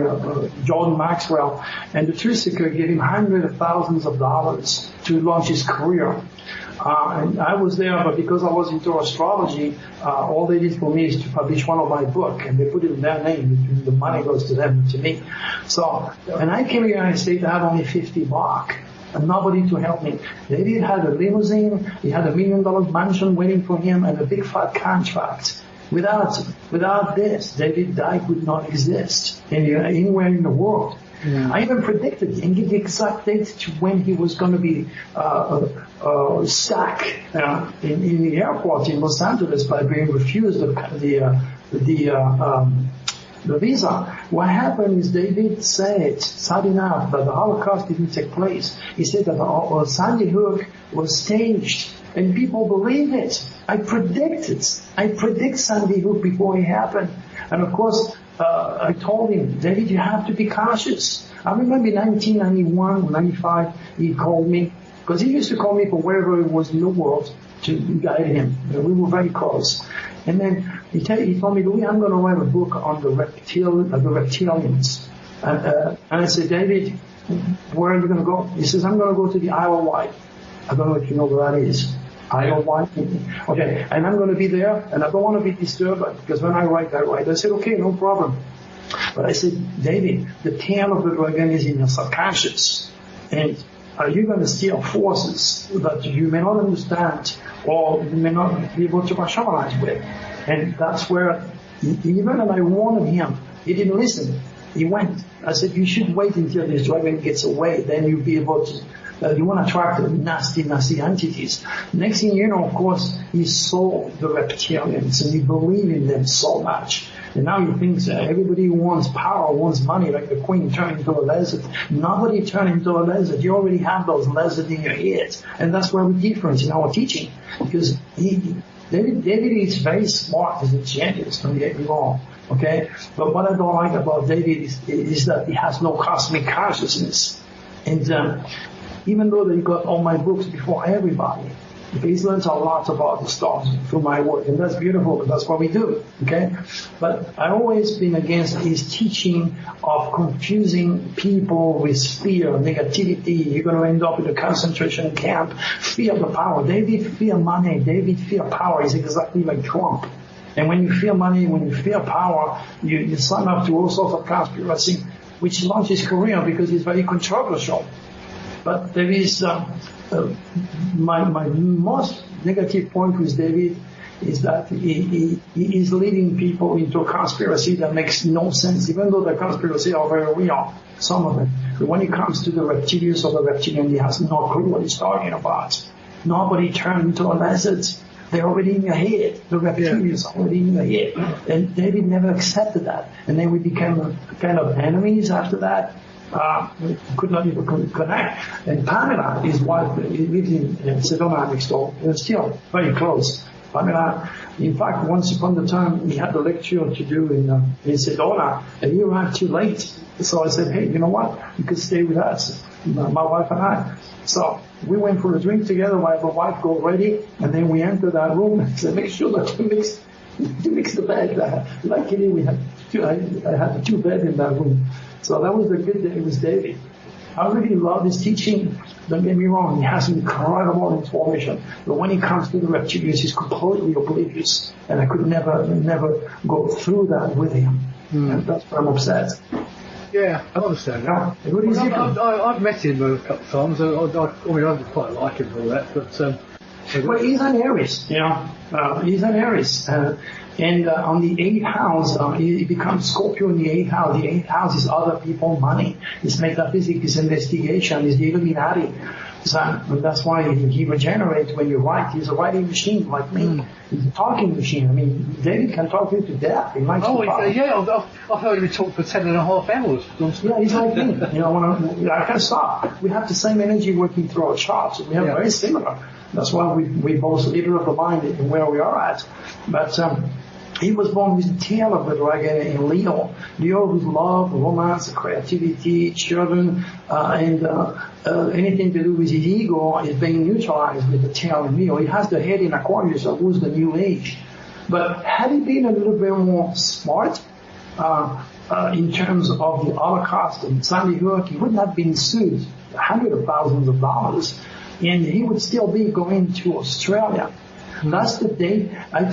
Jordan Maxwell, and the truth seeker gave him hundreds of thousands of dollars to launch his career. And I was there, but because I was into astrology, all they did for me is to publish one of my books, and they put it in their name. The money goes to them, to me. So, when I came to the United States, I had only $50 and nobody to help me. David had a limousine, he had $1 million mansion waiting for him, and a big fat contract. Without this, David Icke would not exist anywhere in the world. Yeah. I even predicted and give the exact date to when he was going to be stuck in the airport in Los Angeles by being refused the visa. What happened is David said, sad enough, that the Holocaust didn't take place. He said that Sandy Hook was staged, and people believe it. I predict Sandy Hook before it happened. And of course, I told him, David, you have to be cautious. I remember in 1991, 95, he called me, because he used to call me from wherever he was in the world to guide him. We were very close. And then he told me, Louis, I'm going to write a book on the reptilians. And I said, David, where are you going to go? He says, I'm going to go to the Isle of Wight. I don't know if you know where that is. Isle of Wight. Okay, and I'm going to be there, and I don't want to be disturbed, because when I write. I said, okay, no problem. But I said, David, the tail of the dragon is in your subconscious. And you're going to steal forces that you may not understand or you may not be able to rationalize with. And that's where, even when I warned him, he didn't listen. He went. I said, you should wait until this dragon gets away, then you'll be able to, you want to attract nasty entities. Next thing you know, of course, he saw the reptilians and he believed in them so much. And now he thinks everybody who wants power, wants money, like the queen turned into a lizard. Nobody turned into a lizard. You already have those lizards in your head. And that's where we difference in our teaching. Because David is very smart, he's a genius, don't get me wrong. Okay? But what I don't like about David is that he has no cosmic consciousness. And even though he got all my books before everybody, he's learned a lot about the stars through my work, and that's beautiful, that's what we do, okay? But I've always been against his teaching of confusing people with fear, negativity. You're going to end up in a concentration camp. Fear the power. David fear money. David fear power. Is exactly like Trump. And when you fear money, when you fear power, you sign up to all sorts of conspiracy, which launched his career because it's very controversial. But there is my most negative point with David is that he is leading people into a conspiracy that makes no sense, even though the conspiracy are very real, some of them. But when it comes to the reptilians or the reptilian, he has no clue what he's talking about. Nobody turned into a lizard. They're already in your head. The reptilians are already in your head. And David never accepted that. And then we became kind of enemies after that. We could not even connect. And Pamela, his wife, lives in Sedona next door. They're still very close. Pamela, in fact, once upon a time, he had a lecture to do in Sedona, and he arrived too late. So I said, hey, you know what? You could stay with us, my wife and I. So we went for a drink together while the wife got ready, and then we entered that room and said, make sure that you mix the bed. Luckily, we had I had 2 beds in that room. So that was the good day with David. I really love his teaching. Don't get me wrong, he has incredible information. But when it comes to the reptilians, he's completely oblivious. And I could never go through that with him. And that's why I'm upset. Yeah, I understand that. I've met him a couple of times. I quite like him and all that, but... well, he's an Aries, he's an Aries. And on the 8th house, he becomes Scorpio in the 8th house. The 8th house is other people, money. It's metaphysics, it's investigation, it's the Illuminati. So, and that's why he regenerates when you write. He's a writing machine like me. He's a talking machine. I mean, David can talk you to death. He likes to talk. Yeah, I've heard him talk for 10.5 hours. Yeah, he's like me. I can't stop. We have the same energy working through our charts. We have very similar. That's why we both leader of the mind and where we are at. But He was born with the tail of the dragon in Leo. Leo was love, romance, creativity, children, and anything to do with his ego is being neutralized with the tail in Leo. He has the head in Aquarius, so who's the new age. But had he been a little bit more smart in terms of the Holocaust and Sandy Hook, he wouldn't have been sued hundreds of thousands of dollars, and he would still be going to Australia. That's the day I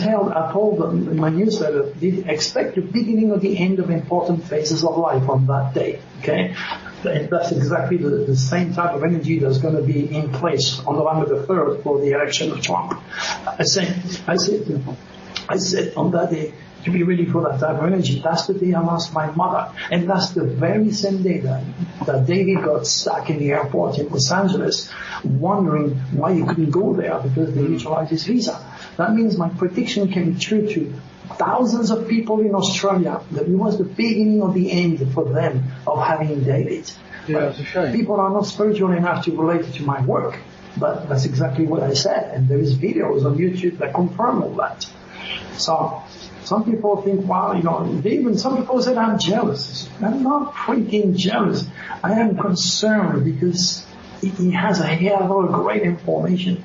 told them in my newsletter, expect the beginning or the end of important phases of life on that day. Okay? And that's exactly the same type of energy that's going to be in place on November the 3rd for the election of Trump. I said on that day, to be ready for that type of energy. That's the day I lost my mother. And that's the very same day that David got stuck in the airport in Los Angeles, wondering why he couldn't go there because they neutralized his visa. That means my prediction came true to thousands of people in Australia, that it was the beginning of the end for them of having David. Yeah, that's a shame. People are not spiritual enough to relate it to my work. But that's exactly what I said. And there is videos on YouTube that confirm all that. So some people think, wow, some people said I'm jealous. I'm not freaking jealous. I am concerned because he has a hell of a lot of great information,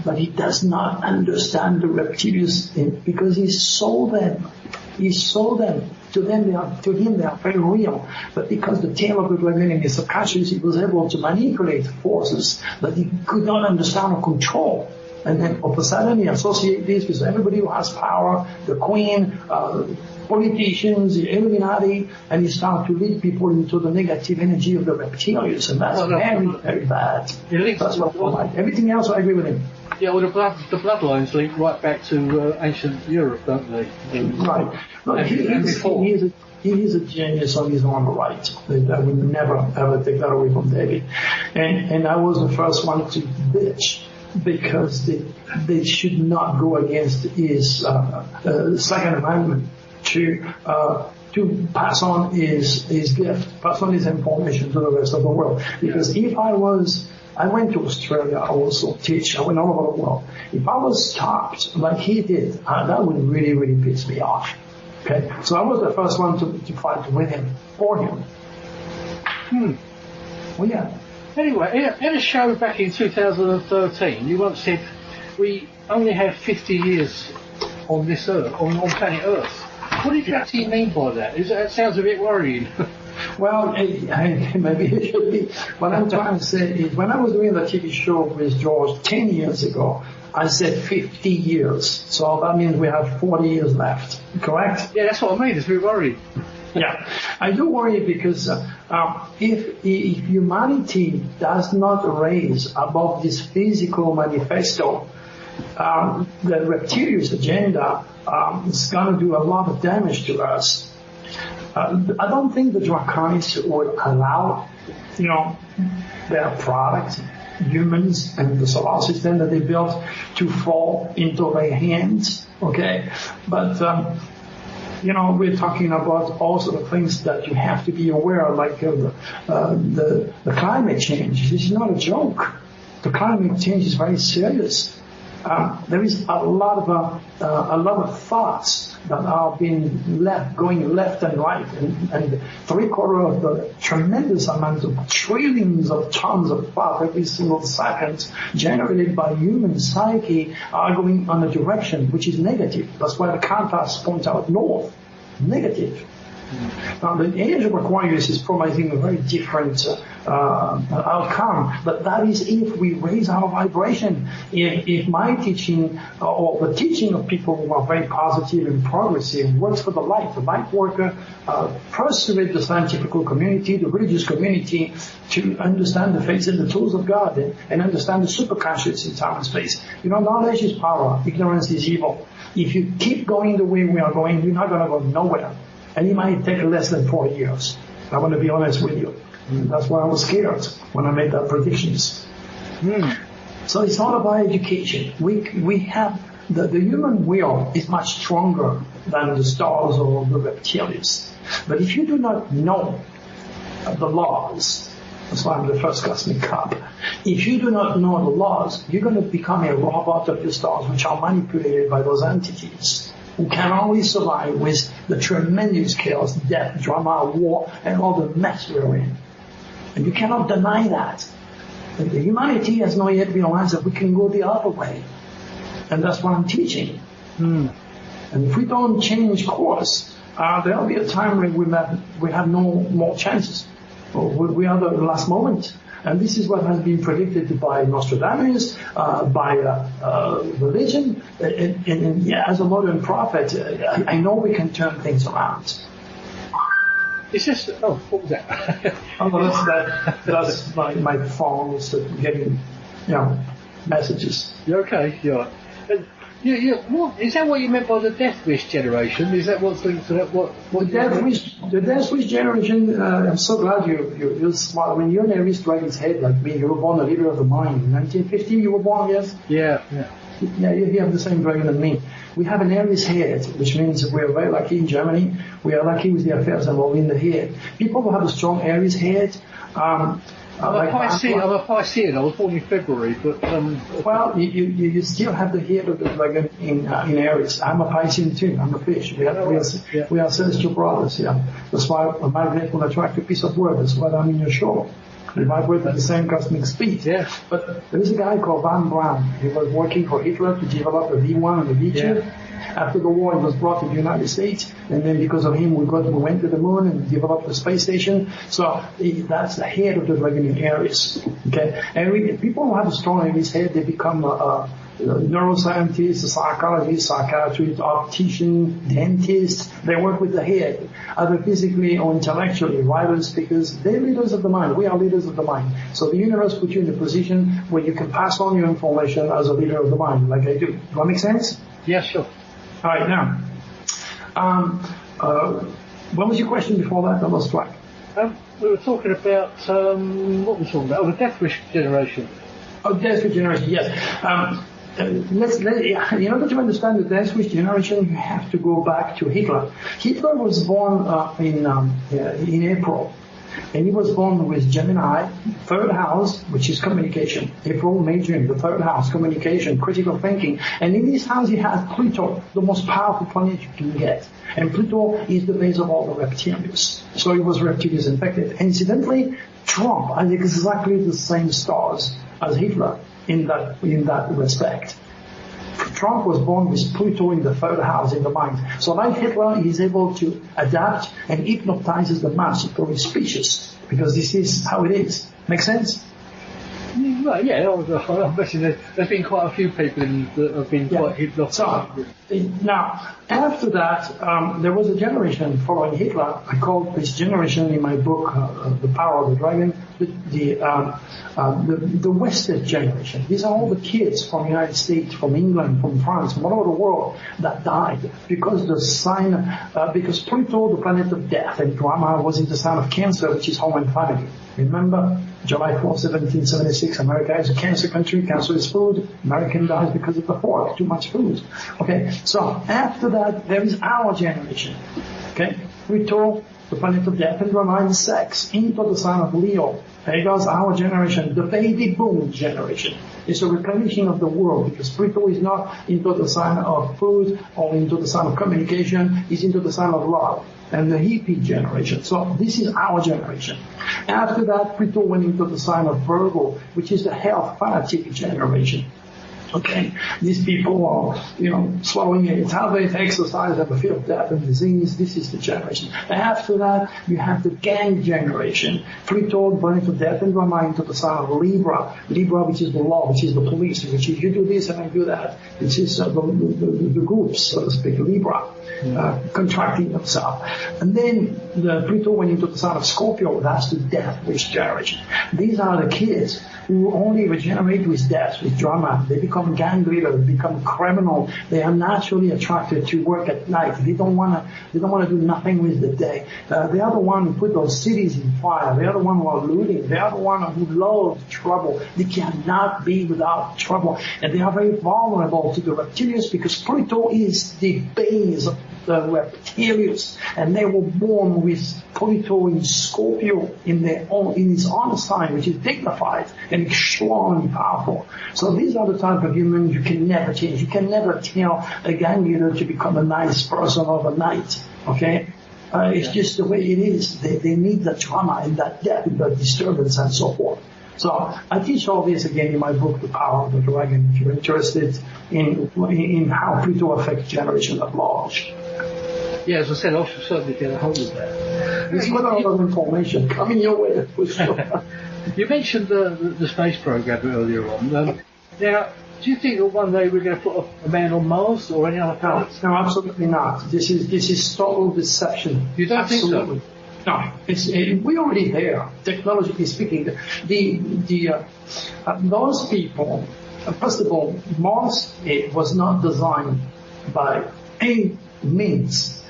but he does not understand the reptilians because he saw them. He saw them. To him, they are very real. But because the tail of the dragon in his subconscious, he was able to manipulate forces that he could not understand or control. And then all of a sudden he associates this with everybody who has power, the Queen, politicians, the Illuminati, and he starts to lead people into the negative energy of the reptilians, and that's very, very bad. That's what I like. Everything else I agree with him. Yeah, well, the bloodlines link right back to ancient Europe, don't they? Right. No, he is a genius on his own right. I would never, ever take that away from David. And I was the first one to bitch because they should not go against his Second Amendment to pass on his gift, pass on his information to the rest of the world. Because if I went to Australia, I also teach, I went all over the world. If I was stopped like he did, that would really, really piss me off. Okay? So I was the first one to fight with him, for him. Well, yeah. Anyway, in a show back in 2013, you once said, we only have 50 years on this Earth, on planet Earth. What did you actually mean by that? That sounds a bit worrying. Well, maybe it should be. What I'm trying to say is, when I was doing the TV show with George 10 years ago, I said 50 years. So that means we have 40 years left. Correct? Yeah, that's what I mean. It's a bit worrying. Yeah, I do worry because if humanity does not raise above this physical manifesto, the reptilian agenda is going to do a lot of damage to us. I don't think the Draconics would allow, their product, humans and the solar system that they built, to fall into their hands. Okay, but we're talking about all sort of things that you have to be aware of, like the climate change. This is not a joke. The climate change is very serious. There is a lot of thoughts that are going left and right, and 3/4 of the tremendous amount of trillions of tons of thought every single second generated by human psyche are going on a direction which is negative. That's why the contrast point out north, negative. Now, the age of Aquarius is promising a very different outcome, but that is if we raise our vibration. If my teaching, or the teaching of people who are very positive and progressive, works for the light worker, persuade the scientific community, the religious community, to understand the face and the tools of God, and understand the superconscious in time and space. Knowledge is power, ignorance is evil. If you keep going the way we are going, you're not going to go nowhere. And it might take less than 4 years. I want to be honest with you. That's why I was scared when I made that predictions. So it's all about education. We have the human will is much stronger than the stars or the reptilians. But if you do not know the laws, that's why I'm the first cosmic cop. If you do not know the laws, you're going to become a robot of the stars, which are manipulated by those entities. who can only survive with the tremendous chaos, death, drama, war, and all the mess we're in. And you cannot deny that. And the humanity has not yet realized that we can go the other way. And that's what I'm teaching. And if we don't change course, there'll be a time when we have no more chances. We are the last moment. And this is what has been predicted by Nostradamus, by religion, and as a modern prophet, I know we can turn things around. It's just, what was that? That's my phone is getting, messages. You okay? Yeah. What is that? What you meant by the Death Wish generation? Is that what the Death Wish generation? I'm so glad you're smart. I mean, you're an Aries dragon's head like me. You were born a leader of the mind. In 1950, you were born, yes? Yeah. Yeah, you have the same dragon as me. We have an Aries head, which means we are very lucky in Germany. We are lucky with the affairs involved in the head. People who have a strong Aries head. I'm a Piscean. I was born in February, but well, you still have the head of the dragon in Aries. I'm a Piscean too. I'm a fish. We are celestial brothers. Yeah, that's why a magnet will attract a piece of wood. That's why I'm in your show. We vibrate at the same cosmic speed. Yeah. But there is a guy called Von Braun. He was working for Hitler to develop the V1 and the V2. Yeah. After the war, he was brought to the United States, and then because of him, we went to the moon and developed the space station. So that's the head of the dragon in Aries. Okay, and people who have a strong Aries head, they become neuroscientists, psychologists, psychiatrists, opticians, dentists. They work with the head, either physically or intellectually, writers, speakers. They're leaders of the mind. We are leaders of the mind. So the universe puts you in a position where you can pass on your information as a leader of the mind, like I do. Does that make sense? Yeah, sure. All right, now, what was your question before that? I lost track. We were talking about, what were we talking about? Oh, the Death Wish generation. Oh, Death Wish generation, yes. In order to understand the Death Wish generation, you have to go back to Hitler. Hitler was born in April. And he was born with Gemini, third house, which is communication. April, May, June, the third house, communication, critical thinking. And in this house he has Pluto, the most powerful planet you can get. And Pluto is the base of all the reptilians. So he was reptilians infected. Incidentally, Trump has exactly the same stars as Hitler in that respect. Trump was born with Pluto in the third house in the mind. So like Hitler, he is able to adapt and hypnotizes the mass of his species. Because this is how it is. Make sense? Well, yeah, I'm guessing there's been quite a few people that have been quite hypnotized. So, now, after that, there was a generation following Hitler. I called this generation in my book, The Power of the Dragon, the Western generation. These are all the kids from the United States, from England, from France, from all over the world that died because because Pluto, the planet of death and drama, was in the sign of Cancer, which is home and family. Remember, July 4, 1776, America is a cancer country, cancer is food, American dies because of the fork, too much food. Okay, so after that, there is our generation. Okay, Pluto, the planet of death and drama and sex, into the sign of Leo. There goes our generation, the baby boom generation. It's a replenishing of the world because Pluto is not into the sign of food or into the sign of communication, it's into the sign of love. And the hippie generation. So this is our generation. After that, Pluto went into the sign of Virgo, which is the health fanatic generation. Okay, these people are, swallowing it. It's how they exercise, have a fear of death and disease. This is the generation. After that, you have the gang generation. Pluto, the planet of death and drama, into the sign of Libra. Libra, which is the law, which is the police, which is you do this and I do that. This is the groups, so to speak, Libra. Contracting themselves. And then the Pluto went into the sign of Scorpio, that's the Death Wish generation. These are the kids who only regenerate with death, with drama. They become gang leaders, become criminal. They are naturally attracted to work at night. They don't want to do nothing with the day. They are the one who put those cities in fire. They are the one who are looting. They are the one who love trouble. They cannot be without trouble. And they are very vulnerable to the reptilians because Pluto is the base the reptilians, and they were born with Turi Scorpio in his own sign, which is dignified and extremely powerful. So these are the type of humans you can never change. You can never tell a gang leader to become a nice person overnight. Okay? It's just the way it is. They need the trauma and that death, the disturbance and so forth. So I teach all this again in my book, The Power of the Dragon, if you're interested in how Pluto affects generations at large. Yeah, as I said, I should certainly get a hold of that. There's quite a lot of information coming your way, for sure. You mentioned the space program earlier on. Now, do you think that one day we're going to put a man on Mars or any other planet? No, absolutely not. This is total deception. You don't absolutely. think so? No, we're already there, technologically speaking. Those people, first of all, Mars was not designed by any means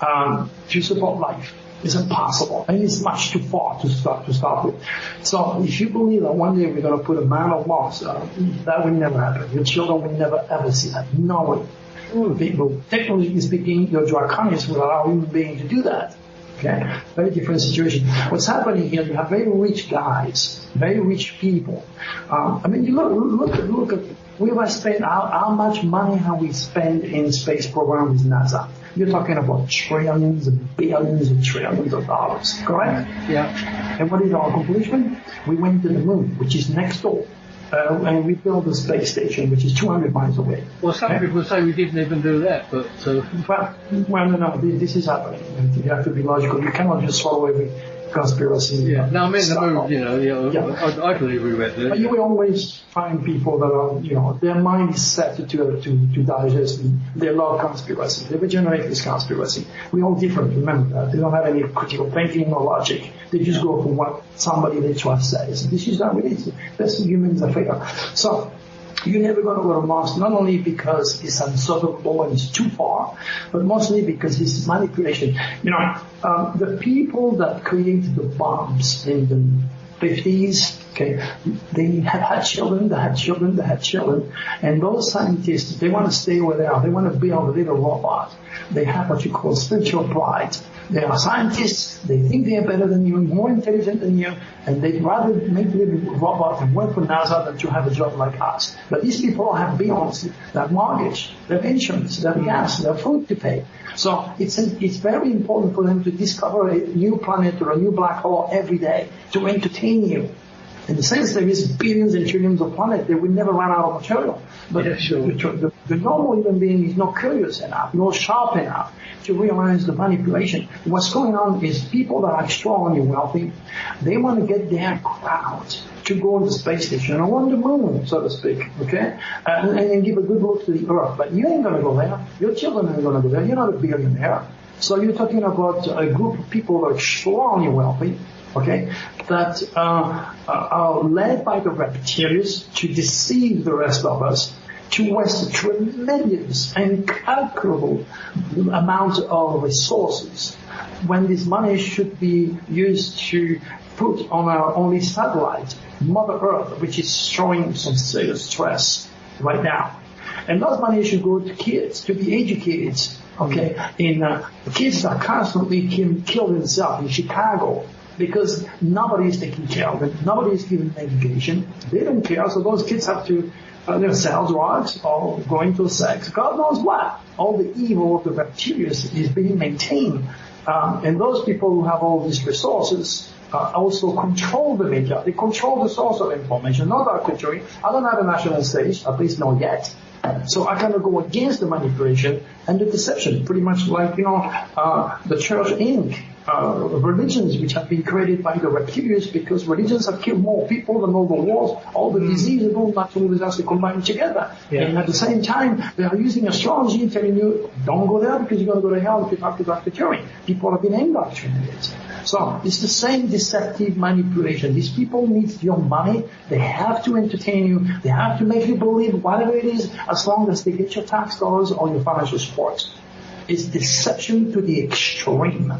to support life. It's impossible, and it's much too far to start with. So if you believe that one day we're going to put a man on Mars, that will never happen. Your children will never ever see that. No way. People, technologically speaking, your draconians will allow human beings to do that. Okay, very different situation. What's happening here? You have very rich guys, very rich people. I mean, you look at we have spent how much money have we spent in space program with NASA? You're talking about trillions and billions and trillions of dollars, correct? Yeah. And what is our accomplishment? We went to the moon, which is next door. And we built a space station, which is 200 miles away. Well, some people say we didn't even do that, but... Well, no, this is happening. You have to be logical. You cannot just swallow every conspiracy. Yeah, no, I mean the moon, Yeah. I believe we went there. But you will always find people that are, their mind is set to digest. They love conspiracy. They will generate this conspiracy. We're all different, remember that. They don't have any critical thinking or logic. They just go for what somebody they trust says. This is how it is. That's the humans are fair. So, you're never going to go to Mars, not only because it's unsolvable and it's too far, but mostly because it's manipulation. The people that created the bombs in the 50s, okay, they have had children, and those scientists, they want to stay where they are. They want to build a little robot. They have what you call spiritual pride. They are scientists, they think they are better than you, more intelligent than you, and they'd rather make a little robot and work for NASA than to have a job like us. But these people have bills, they have mortgage, they have insurance, they have gas, they have food to pay. So it's very important for them to discover a new planet or a new black hole every day to entertain you. In the sense there is billions and trillions of planets, they will never run out of material. But yeah, sure. the normal human being is not curious enough, not sharp enough to realize the manipulation. What's going on is people that are extraordinarily wealthy, they want to get their crowd to go on the space station or on the moon, so to speak, okay? And then give a good look to the Earth. But you ain't going to go there. Your children ain't going to go there. You're not a billionaire. So you're talking about a group of people that are extraordinarily wealthy, okay, that are led by the reptilians to deceive the rest of us, to waste a tremendous and incalculable amount of resources when this money should be used to put on our only satellite, Mother Earth, which is showing some serious stress right now. And those money should go to kids, to be educated, okay? The kids are constantly killed themselves in Chicago because nobody is taking care of them. Nobody is giving them education. They don't care, so those kids have to sell drugs or go into sex. God knows what. All the evil of the reptilians is being maintained. And those people who have all these resources also control the media. They control the source of information, not our country. I don't have a national stage, at least not yet. So I kind of go against the manipulation and the deception, pretty much like, the Church Inc. Religions which have been created by the reptilians because religions have killed more people than all the wars, all the diseases, all natural disasters combined together. Yeah. And at the same time, they are using astrology and telling you, don't go there because you're going to go to hell if you talk to Dr. Turi. People have been indoctrinated. So it's the same deceptive manipulation. These people need your money. They have to entertain you. They have to make you believe whatever it is as long as they get your tax dollars or your financial support. It's deception to the extreme.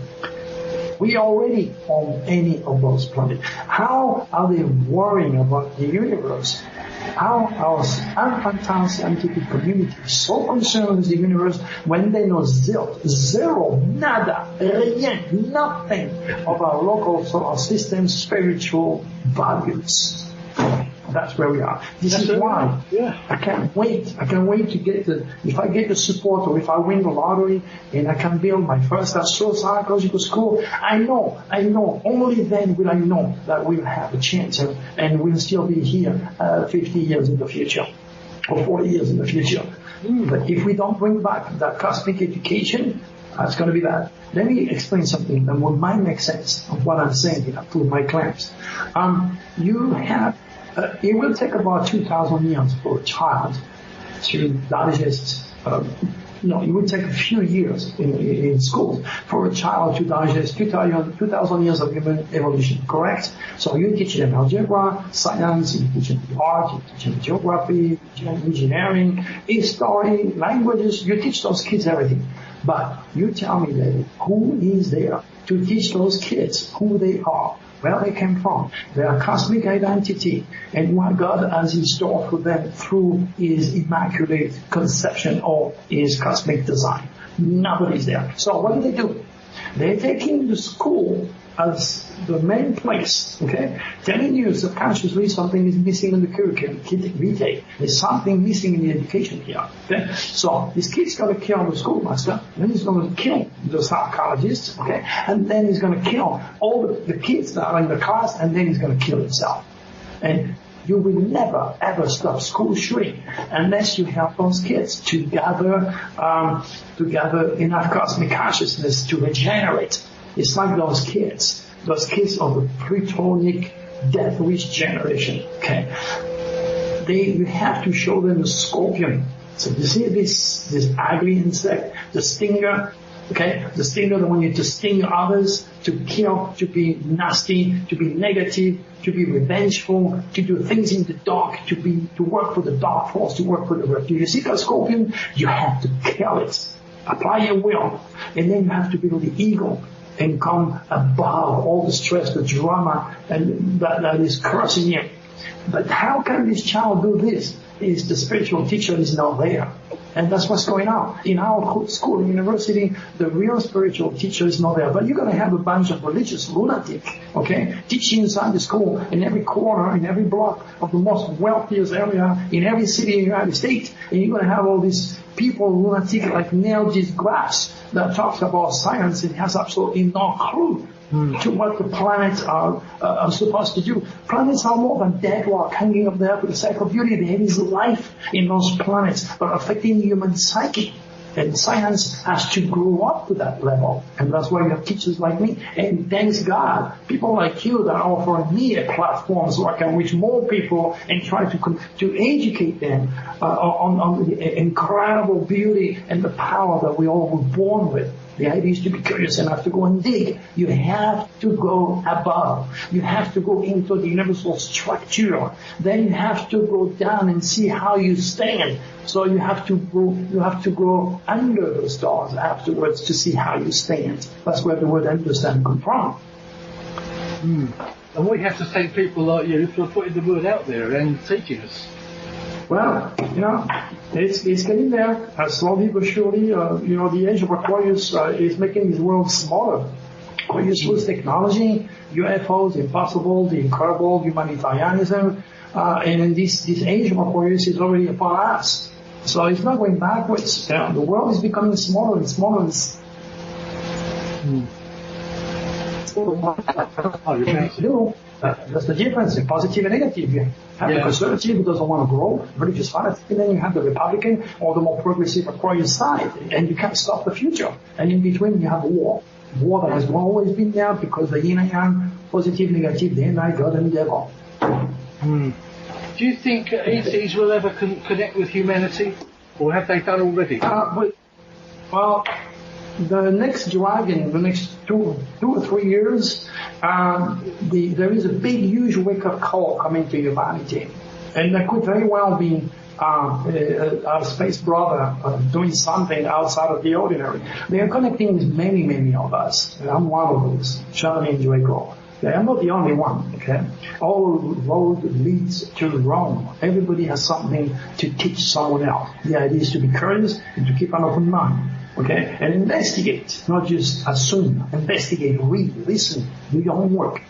We are already on any of those planets. How are they worrying about the universe? How our infantile scientific community is so concerned with the universe when they know zero, nada, rien, nothing of our local solar system, spiritual values. That's where we are. This is why I can't wait. I can't wait to get if I get the support or if I win the lottery and I can build my first astropsychological school, I know, only then will I know that we'll have a chance and we'll still be here 50 years in the future or 40 years in the future. But if we don't bring back that cosmic education, it's going to be bad. Let me explain something that might make sense of what I'm saying here to my clients. It will take about 2,000 years for a child to digest. It would take a few years in school for a child to digest 2,000 years of human evolution, correct? So you teach them algebra, science, you teach them art, you teach them geography, you teach them engineering, history, languages, you teach those kids everything. But you tell me, David, who is there to teach those kids who they are, where they came from, their cosmic identity, and what God has in store for them through His immaculate conception or His cosmic design? Nobody's there. So what do? They're taking the school as the main place, okay? Telling you subconsciously something is missing in the curriculum, vitae. There's something missing in the education here, okay? So this kid's going to kill the schoolmaster, then he's going to kill the psychologist, okay? And then he's going to kill all the kids that are in the class, and then he's going to kill himself. And you will never, ever stop school shooting unless you help those kids to gather enough cosmic consciousness to regenerate. It's like those kids of the Plutonic death wish generation, okay? You have to show them the scorpion. So you see this ugly insect, the stinger, okay? The stinger, the one you to sting others, to kill, to be nasty, to be negative, to be revengeful, to do things in the dark, to work for the dark force, to work for the reptile. You see that scorpion? You have to kill it. Apply your will. And then you have to build the ego and come above all the stress, the drama, and that is cursing you. But how can this child do this? Is the spiritual teacher is not there. And that's what's going on. In our school, university, the real spiritual teacher is not there. But you're going to have a bunch of religious lunatic, okay, teaching inside the school, in every corner, in every block of the most wealthiest area, in every city in the United States. And you're going to have all these people, lunatic, like Neil deGrasse, that talks about science and has absolutely no clue to what the planets are supposed to do. Planets are more than dead rock hanging up there for the sake of beauty. There is life in those planets, but affecting the human psyche. And science has to grow up to that level. And that's why you have teachers like me. And thanks God, people like you that are offering me a platform so I can reach more people and try to educate them on the incredible beauty and the power that we all were born with. The idea is to be curious enough to go and dig. You have to go above. You have to go into the universal structure. Then you have to go down and see how you stand. So you have to go under the stars afterwards to see how you stand. That's where the word understand comes from. And we have to thank people like you for putting the word out there and teaching us. Well, it's getting there. Slowly but surely, the age of Aquarius is making this world smaller. Aquarius was technology, UFOs, impossible, the incredible, humanitarianism, and in this age of Aquarius is already upon us. So it's not going backwards. The world is becoming smaller and smaller. That's the difference in positive and negative. You have the conservative who doesn't want to grow, religious fanatic, and then you have the Republican or the more progressive Aquarius side, and you can't stop the future. And in between you have war that has always been there because the yin and yang, positive, negative, the I, God and the devil. Do you think ETs will ever connect with humanity, or have they done already? The next dragon, the next two or 3 years, there is a big, huge wake-up call coming to humanity. And that could very well be our space brother doing something outside of the ordinary. They are connecting with many, many of us. And I'm one of those, Charlie and Draco. Okay, I'm not the only one, okay? All road leads to Rome. Everybody has something to teach someone else. The idea is to be curious and to keep an open mind, okay? And investigate, not just assume. Investigate, read, listen, do your homework.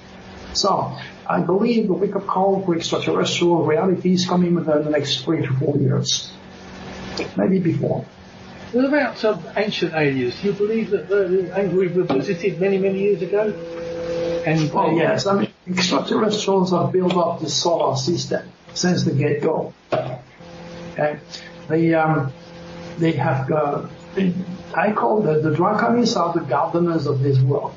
So, I believe the wake-up call for extraterrestrial reality is coming within the next 3 to 4 years. Maybe before. What about ancient aliens? Do you believe that we were visited many, many years ago? And yes, I mean, extraterrestrials have built up the solar system since the get-go. Okay? They have, I call the Draconians are the gardeners of this world.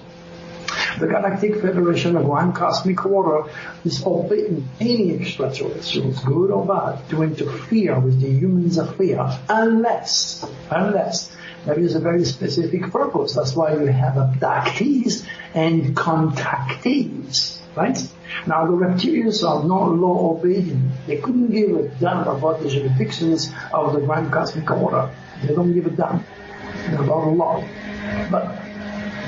The Galactic Federation of One Cosmic Order is forbidding any extraterrestrials, good or bad, to interfere with the humans' affairs unless there is a very specific purpose. That's why you have abductees and contactees, right? Now, the reptilians are not law-obedient. They couldn't give a damn about the jurisdictions of the Grand Cosmic Order. They don't give a damn about the law. But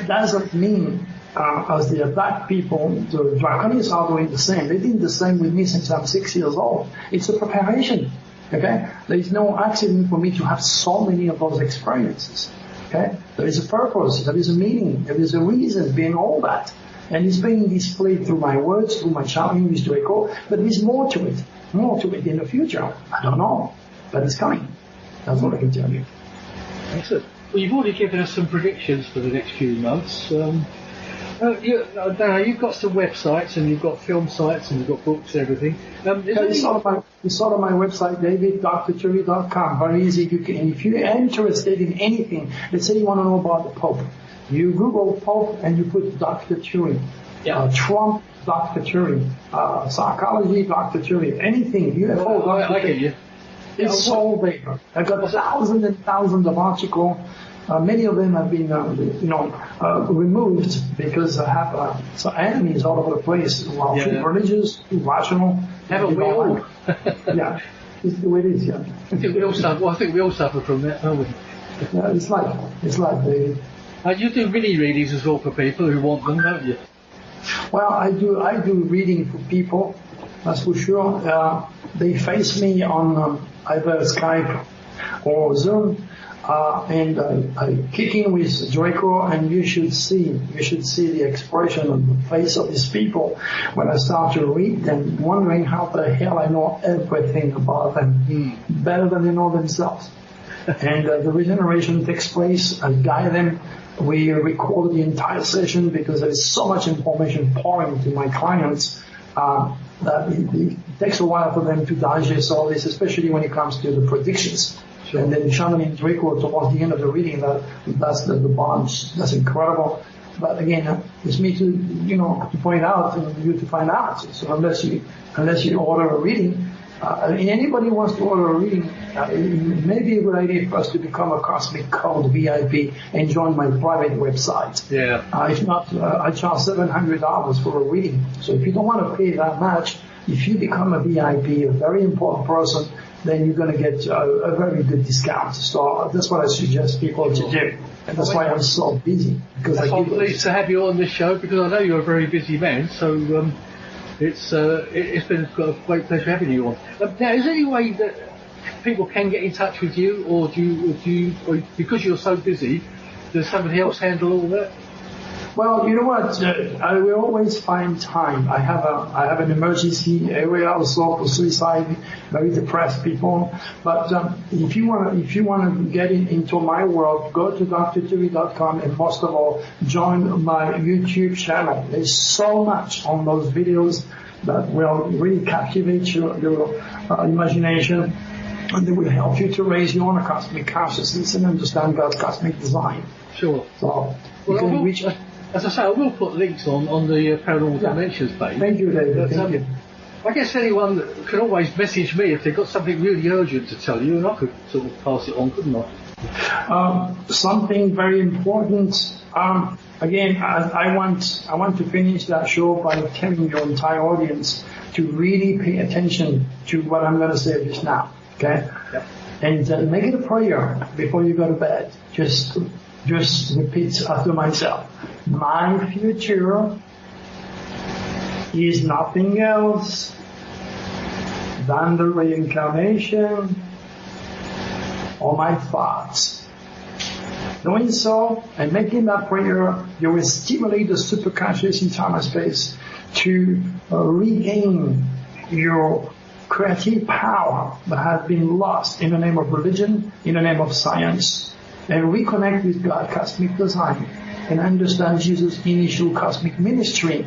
doesn't mean as they attack people, the Draconians are doing the same. They did the same with me since I'm 6 years old. It's a preparation. Okay? There is no accident for me to have so many of those experiences. Okay? There is a purpose, there is a meaning, there is a reason behind all that. And it's being displayed through my words, through my channeling with Draco, but there is more to it in the future. I don't know, but it's coming. That's what I can tell you. Excellent. Well, you've already given us some predictions for the next few months. You've got some websites and you've got film sites and you've got books and everything. It's all on my website, david.drturi.com. Very easy. If you're interested in anything, let's say you want to know about the Pope, you Google Pope and you put Dr. Turi. Yeah. Trump, Dr. Turi. Psychology, Dr. Turi. Anything. UFO, Dr. I get you. It's all there. I've got thousands and thousands of articles. Many of them have been, removed because I have some enemies all over the place who are too religious, too rational. Haven't we all? Yeah, it's the way it is. Yeah. I think we all suffer from that, don't we? Yeah, it's like David. You do mini readings as well for people who want them, don't you? Well, I do reading for people. That's for sure. They face me on either Skype or Zoom. And I kick in with Draco, and you should see the expression on the face of these people when I start to read them, wondering how the hell I know everything about them, better than they know themselves. And the regeneration takes place. I guide them. We record the entire session because there is so much information pouring to my clients that it takes a while for them to digest all this, especially when it comes to the predictions. Sure. And then channeling Draco towards the end of the reading, that's the bonds. That's incredible. But again, it's me to point out and you to find out. So unless you order a reading, anybody wants to order a reading, it may be a good idea for us to become a Cosmic Code VIP and join my private website. Yeah. If not, I charge $700 for a reading. So if you don't want to pay that much, if you become a VIP, a very important person, then you're going to get a very good discount. So that's what I suggest people to do. And that's why I'm so busy. Because I'm pleased to have you on this show because I know you're a very busy man. So it's been a great pleasure having you on. Now, is there any way that people can get in touch with you, or or because you're so busy, does somebody else handle all that? Well, you know what? I will always find time. I have an emergency area also for suicide, very depressed people. But if you want to get into my world, go to drturi.com and most of all, join my YouTube channel. There's so much on those videos that will really captivate your imagination, and they will help you to raise your own cosmic consciousness and understand God's cosmic design. Sure. So you can reach. As I say, I will put links on the Paranormal Dimensions page. Thank you, David. But, Thank you. I guess anyone can always message me if they've got something really urgent to tell you, and I could sort of pass it on, couldn't I? Something very important. Again, I want to finish that show by telling your entire audience to really pay attention to what I'm going to say just now. Okay? Yep. And make it a prayer before you go to bed. Just repeat after myself. My future is nothing else than the reincarnation of my thoughts. Doing so and making that prayer, you will stimulate the superconscious in time and space to regain your creative power that has been lost in the name of religion, in the name of science, and reconnect with God, cosmic design, and understand Jesus' initial cosmic ministry,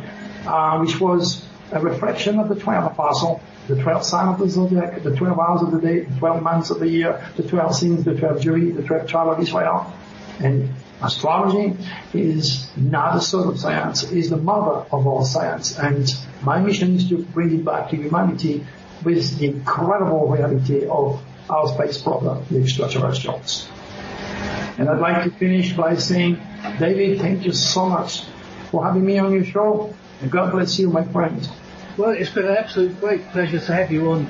which was a reflection of the 12 apostles, the 12 signs of the zodiac, the 12 hours of the day, the 12 months of the year, the 12 sins, the 12 jury, the 12 tribe of Israel. And astrology is not a sort of science, is the mother of all science. And my mission is to bring it back to humanity with the incredible reality of our space brother, the extraterrestrials. And I'd like to finish by saying, David, thank you so much for having me on your show. And God bless you, my friend. Well, it's been an absolute great pleasure to have you on,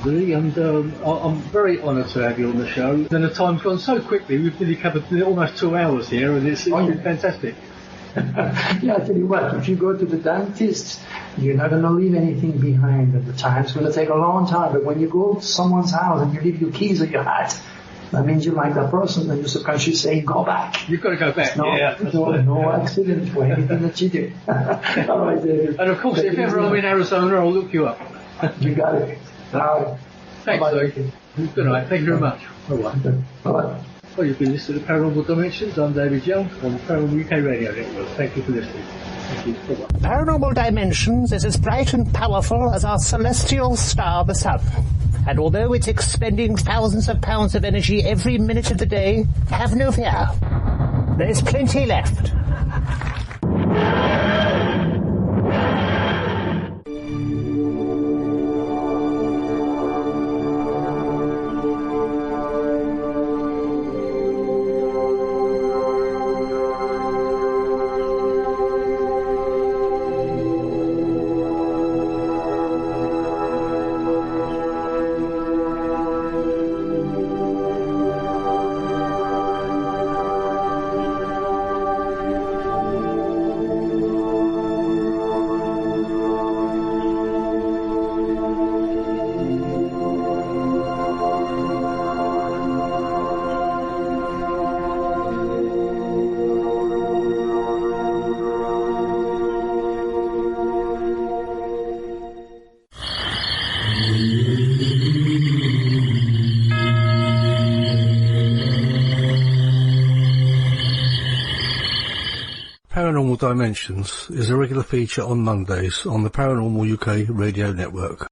Billy, and I'm very honoured to have you on the show. And the time's gone so quickly, we've really covered almost 2 hours here, and it's been fantastic. Yeah, I tell you what, if you go to the dentist, you're not going to leave anything behind at the time. It's going to take a long time, but when you go to someone's house and you leave your keys or your hat, that means you like that person, and your subconscious saying, go back. You've got to go back, No accident for anything that you do. All right, David. And of course, if ever I'm in Arizona, I'll look you up. You got it. All right. Thanks, David. Good night. Thank you very much. Bye-bye. Bye-bye. Well, you've been listening to Paranormal Dimensions. I'm David Young on the Paranormal UK Radio Network. Thank you for listening. Thank you. Bye-bye. Paranormal Dimensions is as bright and powerful as our celestial star, the sun. And although it's expending thousands of pounds of energy every minute of the day, have no fear. There's plenty left. Paranormal Dimensions is a regular feature on Mondays on the Paranormal UK Radio Network.